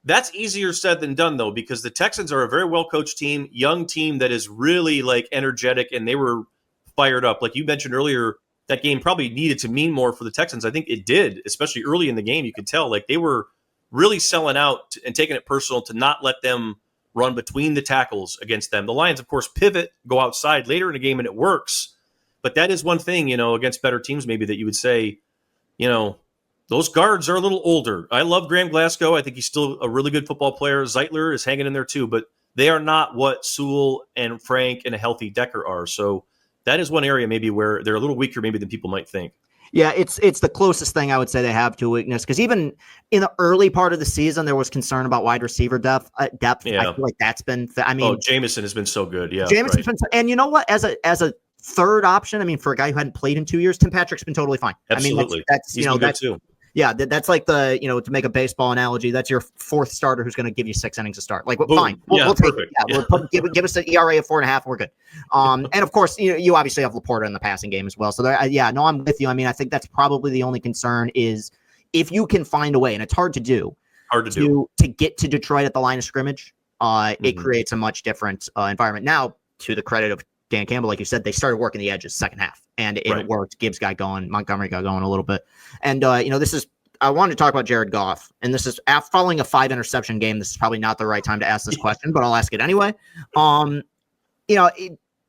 that's easier said than done, though, because the Texans are a very well-coached team, young team that is really, like, energetic, and they were fired up. Like you mentioned earlier, that game probably needed to mean more for the Texans. I think it did, especially early in the game. You could tell, like, they were really selling out and taking it personal to not let them run between the tackles against them. The Lions, of course, pivot, go outside later in the game, and it works. But that is one thing, against better teams maybe that you would say, those guards are a little older. I love Graham Glasgow. I think he's still a really good football player. Zeitler is hanging in there too, but they are not what Sewell and Frank and a healthy Decker are. So that is one area maybe where they're a little weaker maybe than people might think. Yeah, it's the closest thing I would say they have to a weakness, because even in the early part of the season, there was concern about wide receiver depth. Yeah. I feel like that's been. Jameson has been so good. Yeah, Jameson's been, and you know what? As a third option, I mean, for a guy who hadn't played in 2 years, Tim Patrick's been totally fine. Absolutely. I mean, that's he's been good too. Yeah, that's like the, to make a baseball analogy, that's your 4th starter who's going to give you 6 innings to start. Like, fine. We'll take it. Yeah, give us an ERA of 4.5 and we're good. And of course, you obviously have Laporta in the passing game as well. So I'm with you. I mean, I think that's probably the only concern is if you can find a way, and it's hard to do, to get to Detroit at the line of scrimmage, it creates a much different environment. Now, to the credit of Dan Campbell, like you said, they started working the edges second half, and it worked. Gibbs got going, Montgomery got going a little bit, and I wanted to talk about Jared Goff, and this is following a 5 interception game. This is probably not the right time to ask this question, but I'll ask it anyway.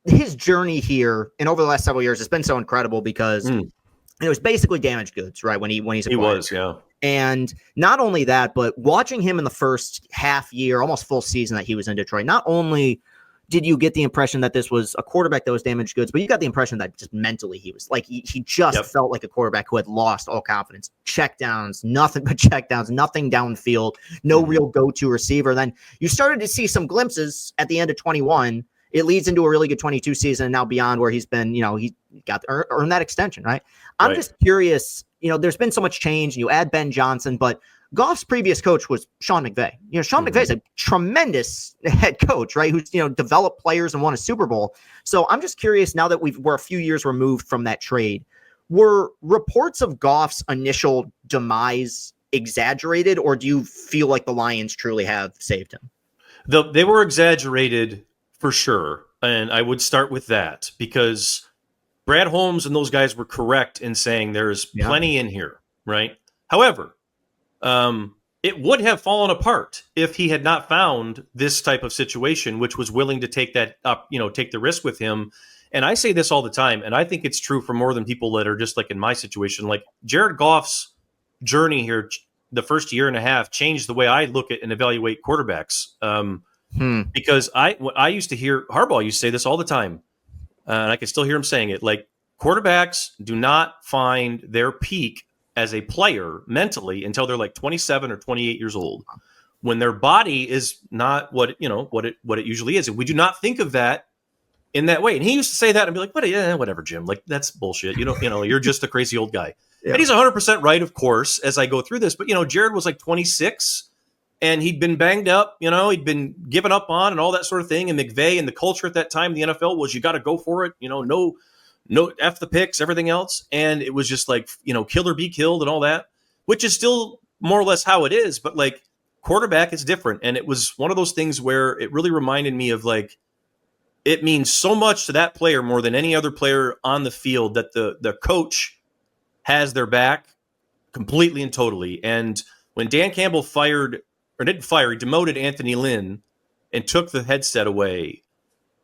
His journey here and over the last several years has been so incredible because it was basically damaged goods, right? When he's acquired. He was, yeah. And not only that, but watching him in the first half year, almost full season that he was in Detroit, not only did you get the impression that this was a quarterback that was damaged goods, but you got the impression that just mentally he was like, he just felt like a quarterback who had lost all confidence. Check downs, nothing but check downs, nothing downfield, no real go-to receiver. Then you started to see some glimpses at the end of 21. It leads into a really good 22 season and now beyond, where he's been, he got earned that extension, right? I'm just curious, there's been so much change, and you add Ben Johnson, but Goff's previous coach was Sean McVay. Sean McVay is a tremendous head coach, right? Who's, developed players and won a Super Bowl. So I'm just curious, now that we're a few years removed from that trade, were reports of Goff's initial demise exaggerated, or do you feel like the Lions truly have saved him? They were exaggerated for sure. And I would start with that, because Brad Holmes and those guys were correct in saying there's plenty in here, right? However, it would have fallen apart if he had not found this type of situation, which was willing to take that up, take the risk with him. And I say this all the time, and I think it's true for more than people that are just like in my situation. Like Jared Goff's journey here, the first year and a half, changed the way I look at and evaluate quarterbacks. Because I used to hear Harbaugh used to say this all the time, and I can still hear him saying it. Like, quarterbacks do not find their peak as a player mentally until they're like 27 or 28 years old, when their body is not what it usually is. And we do not think of that in that way. And he used to say that and be like, whatever, Jim, like, that's bullshit. You're just a crazy old guy. Yeah. And he's 100% right, of course, as I go through this. But, Jared was like 26 and he'd been banged up, he'd been given up on and all that sort of thing. And McVay and the culture at that time, the NFL, was you got to go for it. No F the picks, everything else. And it was just like, kill or be killed and all that, which is still more or less how it is. But like, quarterback is different. And it was one of those things where it really reminded me of like, it means so much to that player more than any other player on the field that the coach has their back completely and totally. And when Dan Campbell he demoted Anthony Lynn and took the headset away,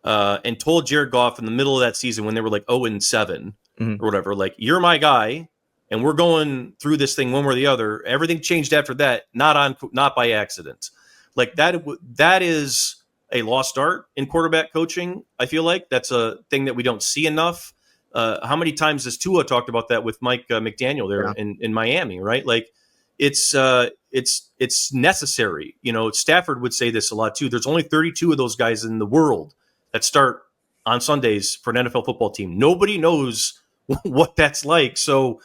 and told Jared Goff in the middle of that season, when they were like 0-7 or whatever, like, you're my guy and we're going through this thing one way or the other. Everything changed after that, not by accident. Like that is a lost art in quarterback coaching. I feel like that's a thing that we don't see enough. How many times has Tua talked about that with Mike McDaniel there in Miami, right? Like it's necessary. Stafford would say this a lot too. There's only 32 of those guys in the world that start on Sundays for an NFL football team. Nobody knows what that's like. So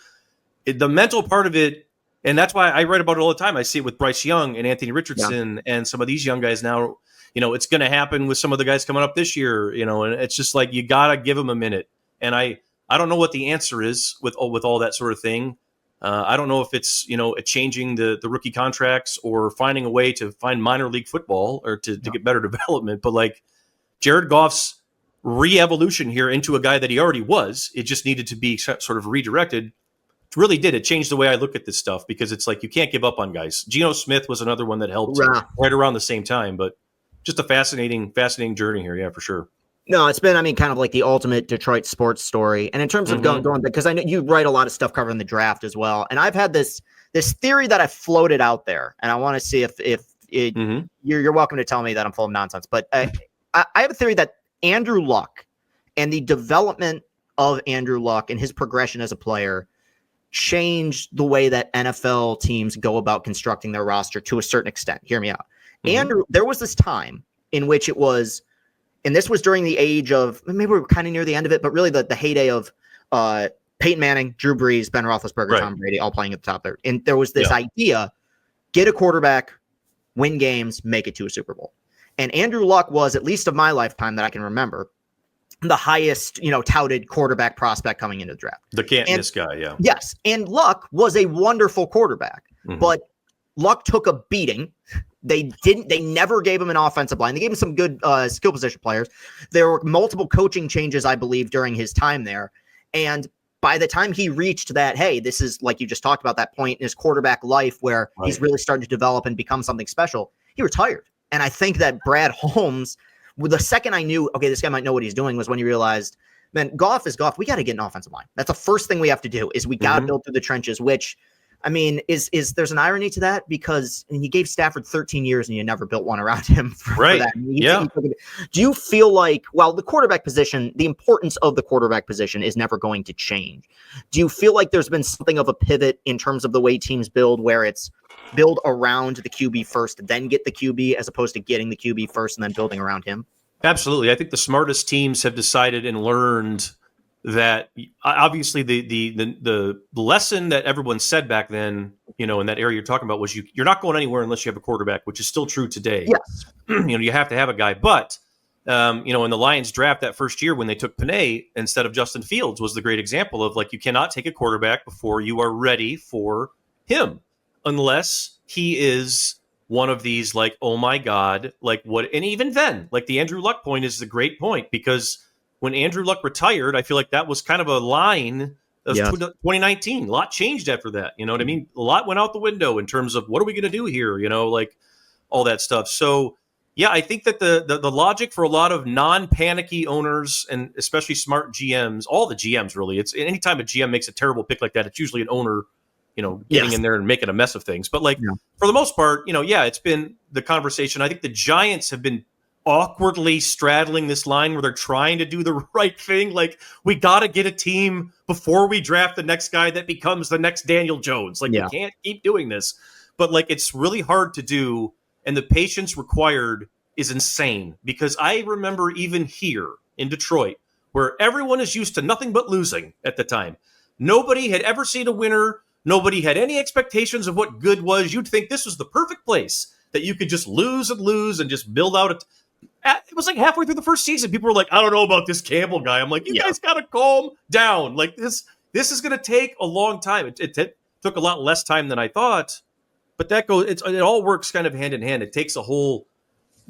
the mental part of it, and that's why I write about it all the time. I see it with Bryce Young and Anthony Richardson and some of these young guys now. It's going to happen with some of the guys coming up this year, and it's just like, you got to give them a minute. And I don't know what the answer is with all that sort of thing. I don't know if it's, changing the rookie contracts or finding a way to find minor league football or to get better development. But like, Jared Goff's re-evolution here into a guy that he already was, it just needed to be sort of redirected. It really did. It changed the way I look at this stuff, because it's like, you can't give up on guys. Geno Smith was another one that helped right around the same time, but just a fascinating journey here. Yeah, for sure. No, it's been, kind of like the ultimate Detroit sports story. And in terms of going, because I know you write a lot of stuff covering the draft as well. And I've had this theory that I floated out there, and I want to see if you're welcome to tell me that I'm full of nonsense, but I have a theory that Andrew Luck and the development of Andrew Luck and his progression as a player changed the way that NFL teams go about constructing their roster to a certain extent. Hear me out. Andrew, there was this time in which it was, and this was during the age of, maybe we're kind of near the end of it, but really the heyday of Peyton Manning, Drew Brees, Ben Roethlisberger, Tom Brady, all playing at the top there. And there was this idea, get a quarterback, win games, make it to a Super Bowl. And Andrew Luck was, at least of my lifetime that I can remember, the highest, touted quarterback prospect coming into the draft. The can't-miss guy, yeah. Yes, and Luck was a wonderful quarterback, but Luck took a beating. They never gave him an offensive line. They gave him some good skill position players. There were multiple coaching changes, I believe, during his time there. And by the time he reached that, hey, this is, like you just talked about, that point in his quarterback life where he's really starting to develop and become something special, he retired. And I think that Brad Holmes, the second I knew, okay, this guy might know what he's doing, was when he realized, man, Goff is Goff. We got to get an offensive line. That's the first thing we have to do, is we got to build through the trenches, which I mean, is there's an irony to that because you gave Stafford 13 years and you never built one around him for that. Do you feel like, well, the quarterback position, the importance of the quarterback position is never going to change. Do you feel like there's been something of a pivot in terms of the way teams build, where it's build around the QB first, then get the QB, as opposed to getting the QB first and then building around him? Absolutely. I think the smartest teams have decided and learned that obviously the lesson that everyone said back then, in that area you're talking about, was you're not going anywhere unless you have a quarterback, which is still true today. Yes. You have to have a guy. But, in the Lions draft that first year when they took Panay instead of Justin Fields was the great example of, like, you cannot take a quarterback before you are ready for him, unless he is one of these, like, oh my God, like what? And even then, like, the Andrew Luck point is the great point, because when Andrew Luck retired, I feel like that was kind of a line of 2019. A lot changed after that. You know what I mean? A lot went out the window in terms of what are we going to do here? Like all that stuff. So, yeah, I think that the logic for a lot of non-panicky owners, and especially smart GMs, all the GMs really, it's anytime a GM makes a terrible pick like that, it's usually an owner, getting in there and making a mess of things. But for the most part, it's been the conversation. I think the Giants have been awkwardly straddling this line where they're trying to do the right thing. Like, we got to get a team before we draft the next guy that becomes the next Daniel Jones. Like, we can't keep doing this. But, like, it's really hard to do, and the patience required is insane. Because I remember even here in Detroit, where everyone is used to nothing but losing at the time. Nobody had ever seen a winner. Nobody had any expectations of what good was. You'd think this was the perfect place that you could just lose and just build out it was like halfway through the first season, people were like, I don't know about this Campbell guy. I'm like, you guys got to calm down. Like, this is going to take a long time. It took a lot less time than I thought, but it all works kind of hand in hand. It takes a whole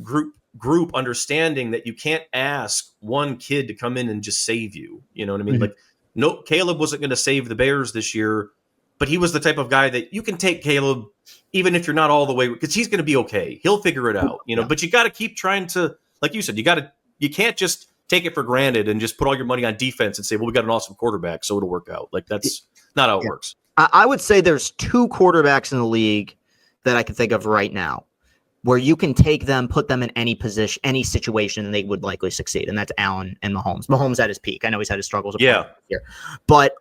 group understanding that you can't ask one kid to come in and just save you. You know what I mean? Mm-hmm. Like, no, Caleb wasn't going to save the Bears this year, but he was the type of guy that you can take Caleb even if you're not all the way, because he's going to be okay. He'll figure it out, but you got to keep trying to, like you said, you can't just take it for granted and just put all your money on defense and say, well, we got an awesome quarterback, so it'll work out. Like, that's not how it works. I would say there's two quarterbacks in the league that I can think of right now where you can take them, put them in any position, any situation, and they would likely succeed. And that's Allen and Mahomes. Mahomes at his peak. I know he's had his struggles. Here. But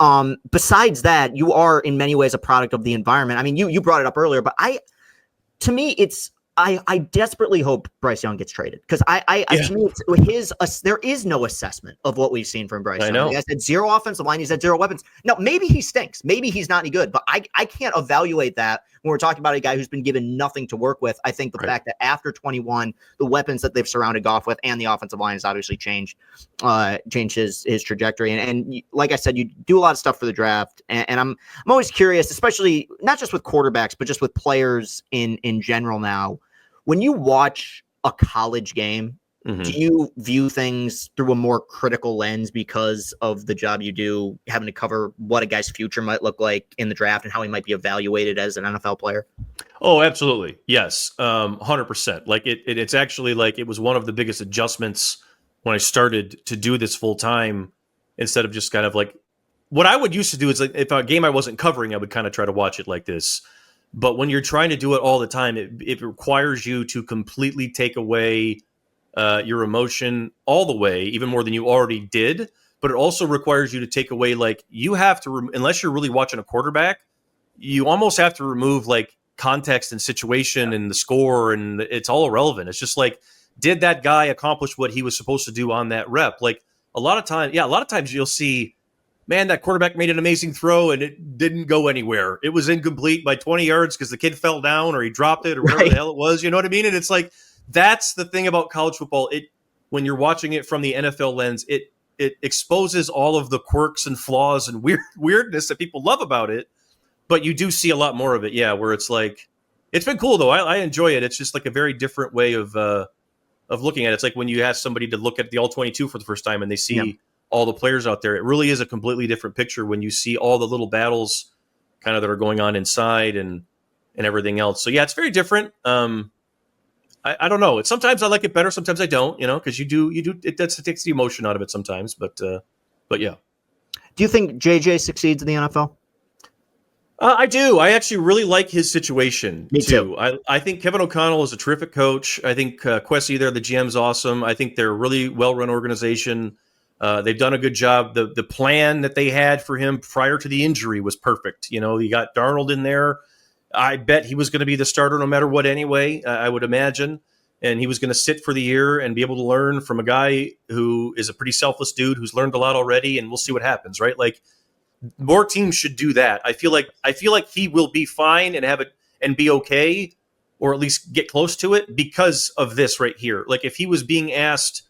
besides that, you are in many ways a product of the environment. I mean, you brought it up earlier, but to me, I desperately hope Bryce Young gets traded, because to me, there is no assessment of what we've seen from Bryce Young. He has had zero offensive line. He's had zero weapons. Now, maybe he stinks. Maybe he's not any good, but I can't evaluate that when we're talking about a guy who's been given nothing to work with. I think the fact that after 21, the weapons that they've surrounded Goff with and the offensive line has obviously changed his trajectory. And like I said, you do a lot of stuff for the draft, and I'm always curious, especially not just with quarterbacks, but just with players in general now. When you watch a college game, do you view things through a more critical lens because of the job you do, having to cover what a guy's future might look like in the draft and how he might be evaluated as an NFL player? Oh, absolutely. Yes. 100%. Like it's actually like, it was one of the biggest adjustments when I started to do this full time, instead of just kind of like what I would used to do is, like, if a game I wasn't covering, I would kind of try to watch it like this. But when you're trying to do it all the time, it requires you to completely take away your emotion all the way, even more than you already did. But it also requires you to take away, like, you have to, unless you're really watching a quarterback, you almost have to remove, like, context and situation and the score, and it's all irrelevant. It's just like, did that guy accomplish what he was supposed to do on that rep? Like, a lot of times you'll see, man, that quarterback made an amazing throw and it didn't go anywhere. It was incomplete by 20 yards because the kid fell down or he dropped it or whatever the hell it was. You know what I mean? And it's like, that's the thing about college football. When you're watching it from the NFL lens, it exposes all of the quirks and flaws and weirdness that people love about it. But you do see a lot more of it, where it's like, it's been cool though. I enjoy it. It's just like a very different way of looking at it. It's like when you ask somebody to look at the All-22 for the first time and they see all the players out there. It really is a completely different picture when you see all the little battles kind of that are going on inside and everything else. So yeah, it's very different. I don't know. Sometimes I like it better. Sometimes I don't, because you do, it takes the emotion out of it sometimes, but yeah. Do you think JJ succeeds in the NFL? I do. I actually really like his situation Me too. too. I think Kevin O'Connell is a terrific coach. I think Quessy there, the GM's awesome. I think they're a really well run organization. They've done a good job. The plan that they had for him prior to the injury was perfect. You know, you got Darnold in there. I bet he was going to be the starter no matter what anyway, I would imagine. And he was going to sit for the year and be able to learn from a guy who is a pretty selfless dude who's learned a lot already, and we'll see what happens, right? Like, more teams should do that. I feel like he will be fine and have it and be okay, or at least get close to it because of this right here. Like, if he was being asked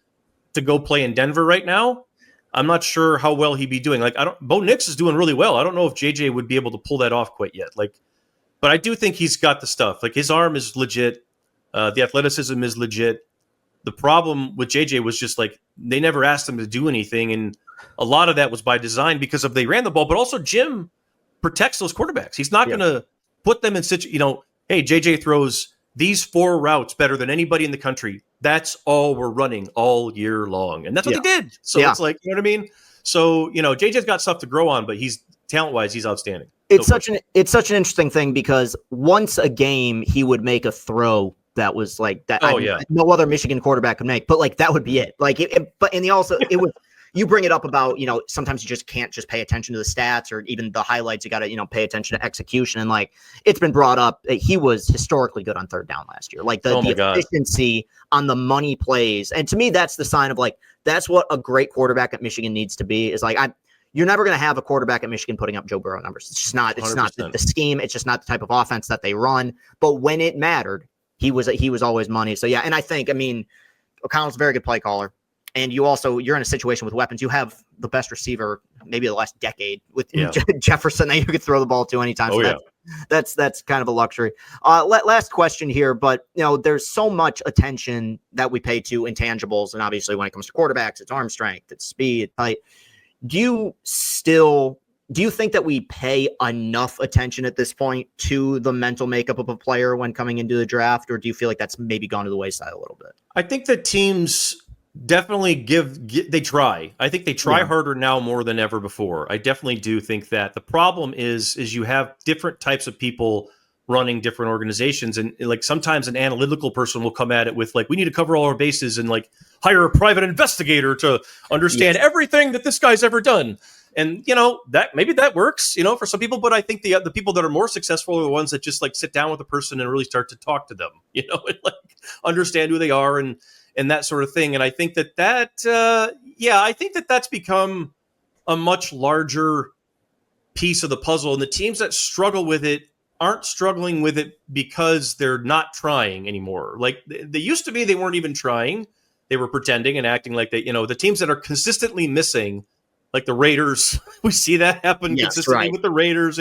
to go play in Denver right now, I'm not sure how well he'd be doing. Like, Bo Nix is doing really well. I don't know if JJ would be able to pull that off quite yet. Like, but I do think he's got the stuff. Like, his arm is legit. The athleticism is legit. The problem with JJ was just like they never asked him to do anything, and a lot of that was by design because of they ran the ball, but also Jim protects those quarterbacks. He's not going to put them in such, hey, JJ throws these 4 routes better than anybody in the country. That's all we're running all year long, and that's what they did. So it's like, you know what I mean? So JJ's got stuff to grow on, but he's talent-wise, he's outstanding. It's such an interesting thing because once a game he would make a throw that was like that. No other Michigan quarterback could make, but like that would be it. Like, but and it was. You bring it up about sometimes you just can't just pay attention to the stats or even the highlights. You got to pay attention to execution, and like it's been brought up. He was historically good on third down last year. Like the efficiency on the money plays, and to me that's the sign of like that's what a great quarterback at Michigan needs to be. Is like you're never going to have a quarterback at Michigan putting up Joe Burrow numbers. It's just not. It's 100%. Not the scheme. It's just not the type of offense that they run. But when it mattered, he was always money. So yeah, and I think O'Connell's a very good play caller. And you're in a situation with weapons. You have the best receiver, maybe the last decade, with Jefferson that you could throw the ball to anytime. That's kind of a luxury. Last question here, but there's so much attention that we pay to intangibles, and obviously when it comes to quarterbacks, it's arm strength, it's speed, it's height. Do you think that we pay enough attention at this point to the mental makeup of a player when coming into the draft, or do you feel like that's maybe gone to the wayside a little bit? I think that teams definitely they try. I think they try harder now more than ever before. I definitely do think that. The problem is you have different types of people running different organizations, and like sometimes an analytical person will come at it with like, we need to cover all our bases and like hire a private investigator to understand everything that this guy's ever done. And that maybe that works, for some people, but I think the people that are more successful are the ones that just like sit down with a person and really start to talk to them, and like understand who they are and that sort of thing. And I think that's become a much larger piece of the puzzle. And the teams that struggle with it aren't struggling with it because they're not trying anymore. Like they used to be, they weren't even trying. They were pretending and acting like they, the teams that are consistently missing, like the Raiders, we see that happen consistently with the Raiders.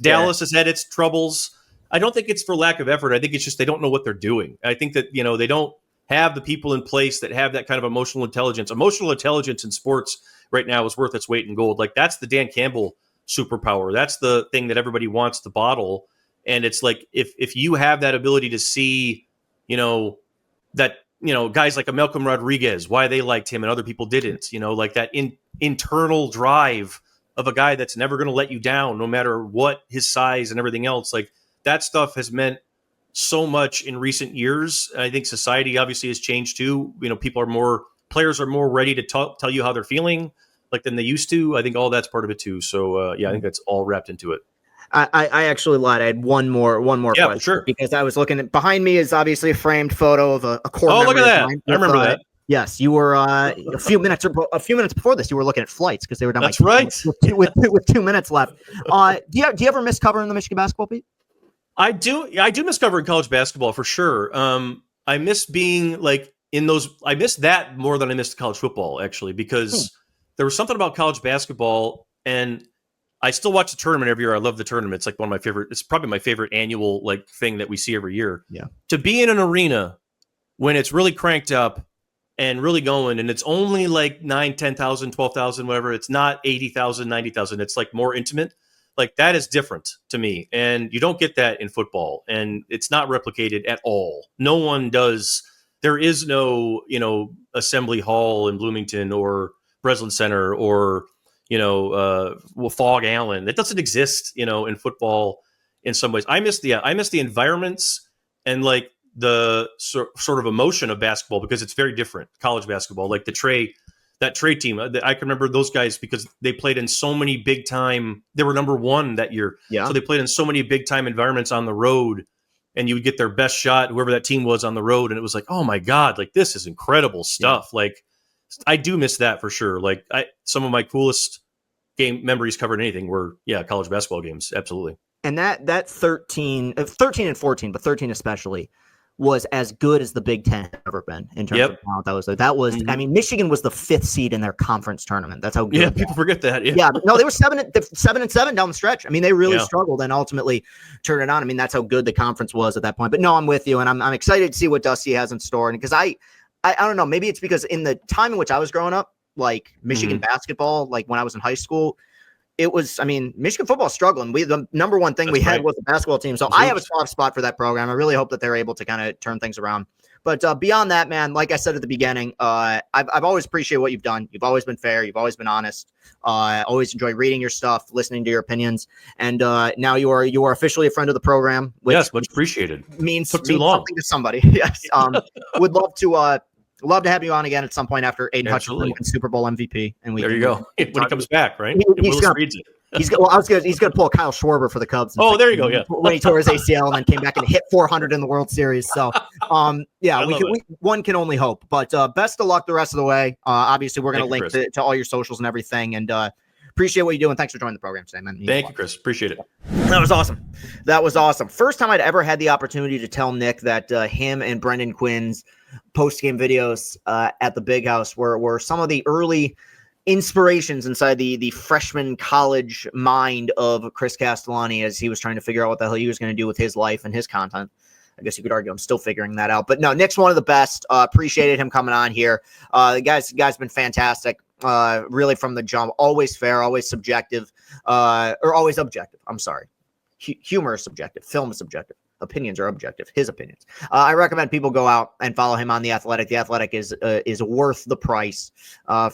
Dallas has had its troubles. I don't think it's for lack of effort. I think it's just they don't know what they're doing. I think that, they don't have the people in place that have that kind of emotional intelligence. Emotional intelligence in sports right now is worth its weight in gold. Like that's the Dan Campbell superpower. That's the thing that everybody wants to bottle. And it's like, if you have that ability to see, that, guys like a Malcolm Rodriguez, why they liked him and other people didn't, like that internal drive of a guy that's never going to let you down, no matter what his size and everything else. Like that stuff has meant so much in recent years. I think society obviously has changed too. Players are more ready to tell you how they're feeling like than they used to. I think all that's part of it too. So I think that's all wrapped into it. I actually lied. I had one more question. Sure. Because I was looking behind me is obviously a framed photo of a core. Oh, look at that. I remember that. Yes, you were a few minutes before this. You were looking at flights because they were done. That's right. With 2 minutes left. Do you ever miss covering the Michigan basketball beat? I do. I do miss covering college basketball for sure. I miss being like in those. I miss that more than I missed college football actually, because there was something about college basketball, and I still watch the tournament every year. I love the tournament. It's like one of my favorite. It's probably my favorite annual like thing that we see every year. Yeah. To be in an arena when it's really cranked up and really going, and it's only like 9, 10,000, 12,000, whatever. It's not 80,000, 90,000. It's like more intimate. Like that is different to me. And you don't get that in football, and it's not replicated at all. No one does. There is no, Assembly Hall in Bloomington or Breslin Center or, Fog Allen. That doesn't exist, in football in some ways. I miss the environments and like the sort of emotion of basketball because it's very different. College basketball, like that Trey team, I can remember those guys because they played in so many big time. They were number one that year. Yeah. So they played in so many big time environments on the road, and you would get their best shot, whoever that team was on the road. And it was like, oh my God, like this is incredible stuff. Yeah. Like I do miss that for sure. Like some of my coolest game memories covered anything were college basketball games. Absolutely. And that 13 and 14, but 13 especially, was as good as the Big Ten had ever been in terms of talent. That was I mean, Michigan was the 5th seed in their conference tournament. That's how good. Yeah, people forget that. Yeah, no, they were 7-7 down the stretch. I mean, they really struggled and ultimately turned it on. I mean, that's how good the conference was at that point. But no, I'm with you, and I'm excited to see what Dusty has in store. And because I don't know, maybe it's because in the time in which I was growing up, like Michigan basketball, like when I was in high school, it was, I mean, Michigan football struggling. The number one thing had was the basketball team. So I have a soft spot for that program. I really hope that they're able to kind of turn things around. But beyond that, man, like I said at the beginning, I've always appreciated what you've done. You've always been fair. You've always been honest. I always enjoy reading your stuff, listening to your opinions. And now you are officially a friend of the program. Which much appreciated. Means something to somebody. Yes. Would love to have you on again at some point after Aiden Hutchinson wins Super Bowl MVP. And there you go. When he comes back, right? He's gonna pull a Kyle Schwarber for the Cubs. Oh, there you go. Yeah, when he tore his ACL and then came back and hit 400 in the World Series. So, one can only hope. But best of luck the rest of the way. Obviously, we're gonna link to all your socials and everything. And appreciate what you do. And thanks for joining the program today, man. Thank you, Chris. Appreciate it. That was awesome. First time I'd ever had the opportunity to tell Nick that him and Brendan Quinn's post-game videos at the Big House were some of the early inspirations inside the freshman college mind of Chris Castellani as he was trying to figure out what the hell he was going to do with his life and his content. I guess you could argue I'm still figuring that out. But no, Nick's one of the best. Appreciated him coming on here. The guy's been fantastic. Really from the jump. Always fair, always subjective, or always objective. I'm sorry. Humor is subjective. Film is subjective. Opinions are objective. His opinions. I recommend people go out and follow him on The Athletic. The Athletic is worth the price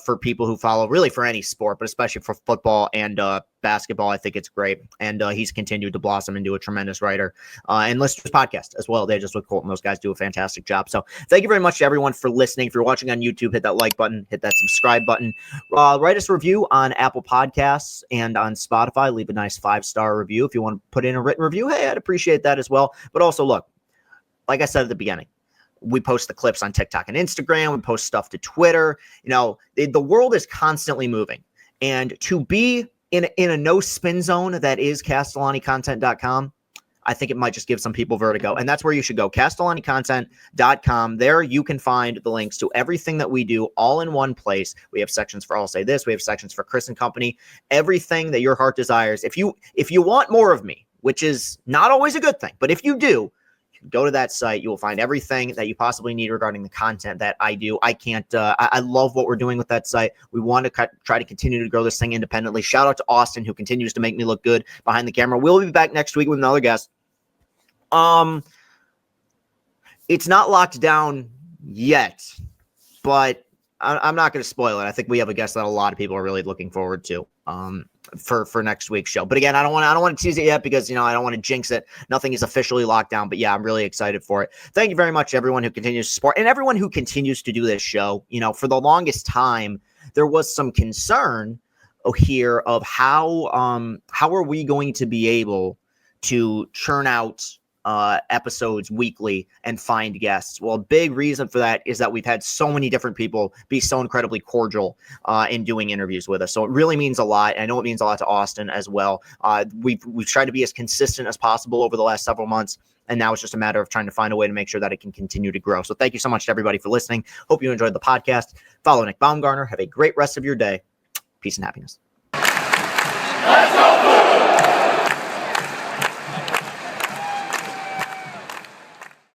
for people who follow, really for any sport, but especially for football and basketball. I think it's great. And he's continued to blossom into a tremendous writer. And listen to his podcast as well. They just with Colton. Those guys do a fantastic job. So thank you very much to everyone for listening. If you're watching on YouTube, hit that like button, hit that subscribe button. Write us a review on Apple Podcasts and on Spotify. Leave a nice 5-star review. If you want to put in a written review, hey, I'd appreciate that as well. But also, look, like I said at the beginning, we post the clips on TikTok and Instagram. We post stuff to Twitter. The world is constantly moving. And to be in a no spin zone that is CastellaniContent.com, I think it might just give some people vertigo. And that's where you should go, CastellaniContent.com. There you can find the links to everything that we do all in one place. We have sections for I'll Say This. We have sections for Chris and Company. Everything that your heart desires. If you want more of me, which is not always a good thing, but if you do, go to that site. You will find everything that you possibly need regarding the content that I do. I love what we're doing with that site. We want to try to continue to grow this thing independently. Shout out to Austin, who continues to make me look good behind the camera. We'll be back next week with another guest. It's not locked down yet, but I'm not going to spoil it. I think we have a guest that a lot of people are really looking forward to. For next week's show. But again, I don't want to tease it yet because, I don't want to jinx it. Nothing is officially locked down, but yeah, I'm really excited for it. Thank you very much, everyone who continues to support and everyone who continues to do this show. For the longest time, there was some concern here of how are we going to be able to churn out episodes weekly and find guests. Well, a big reason for that is that we've had so many different people be so incredibly cordial in doing interviews with us. So it really means a lot. I know it means a lot to Austin as well. We've tried to be as consistent as possible over the last several months. And now it's just a matter of trying to find a way to make sure that it can continue to grow. So thank you so much to everybody for listening. Hope you enjoyed the podcast. Follow Nick Baumgardner. Have a great rest of your day. Peace and happiness. Let's go!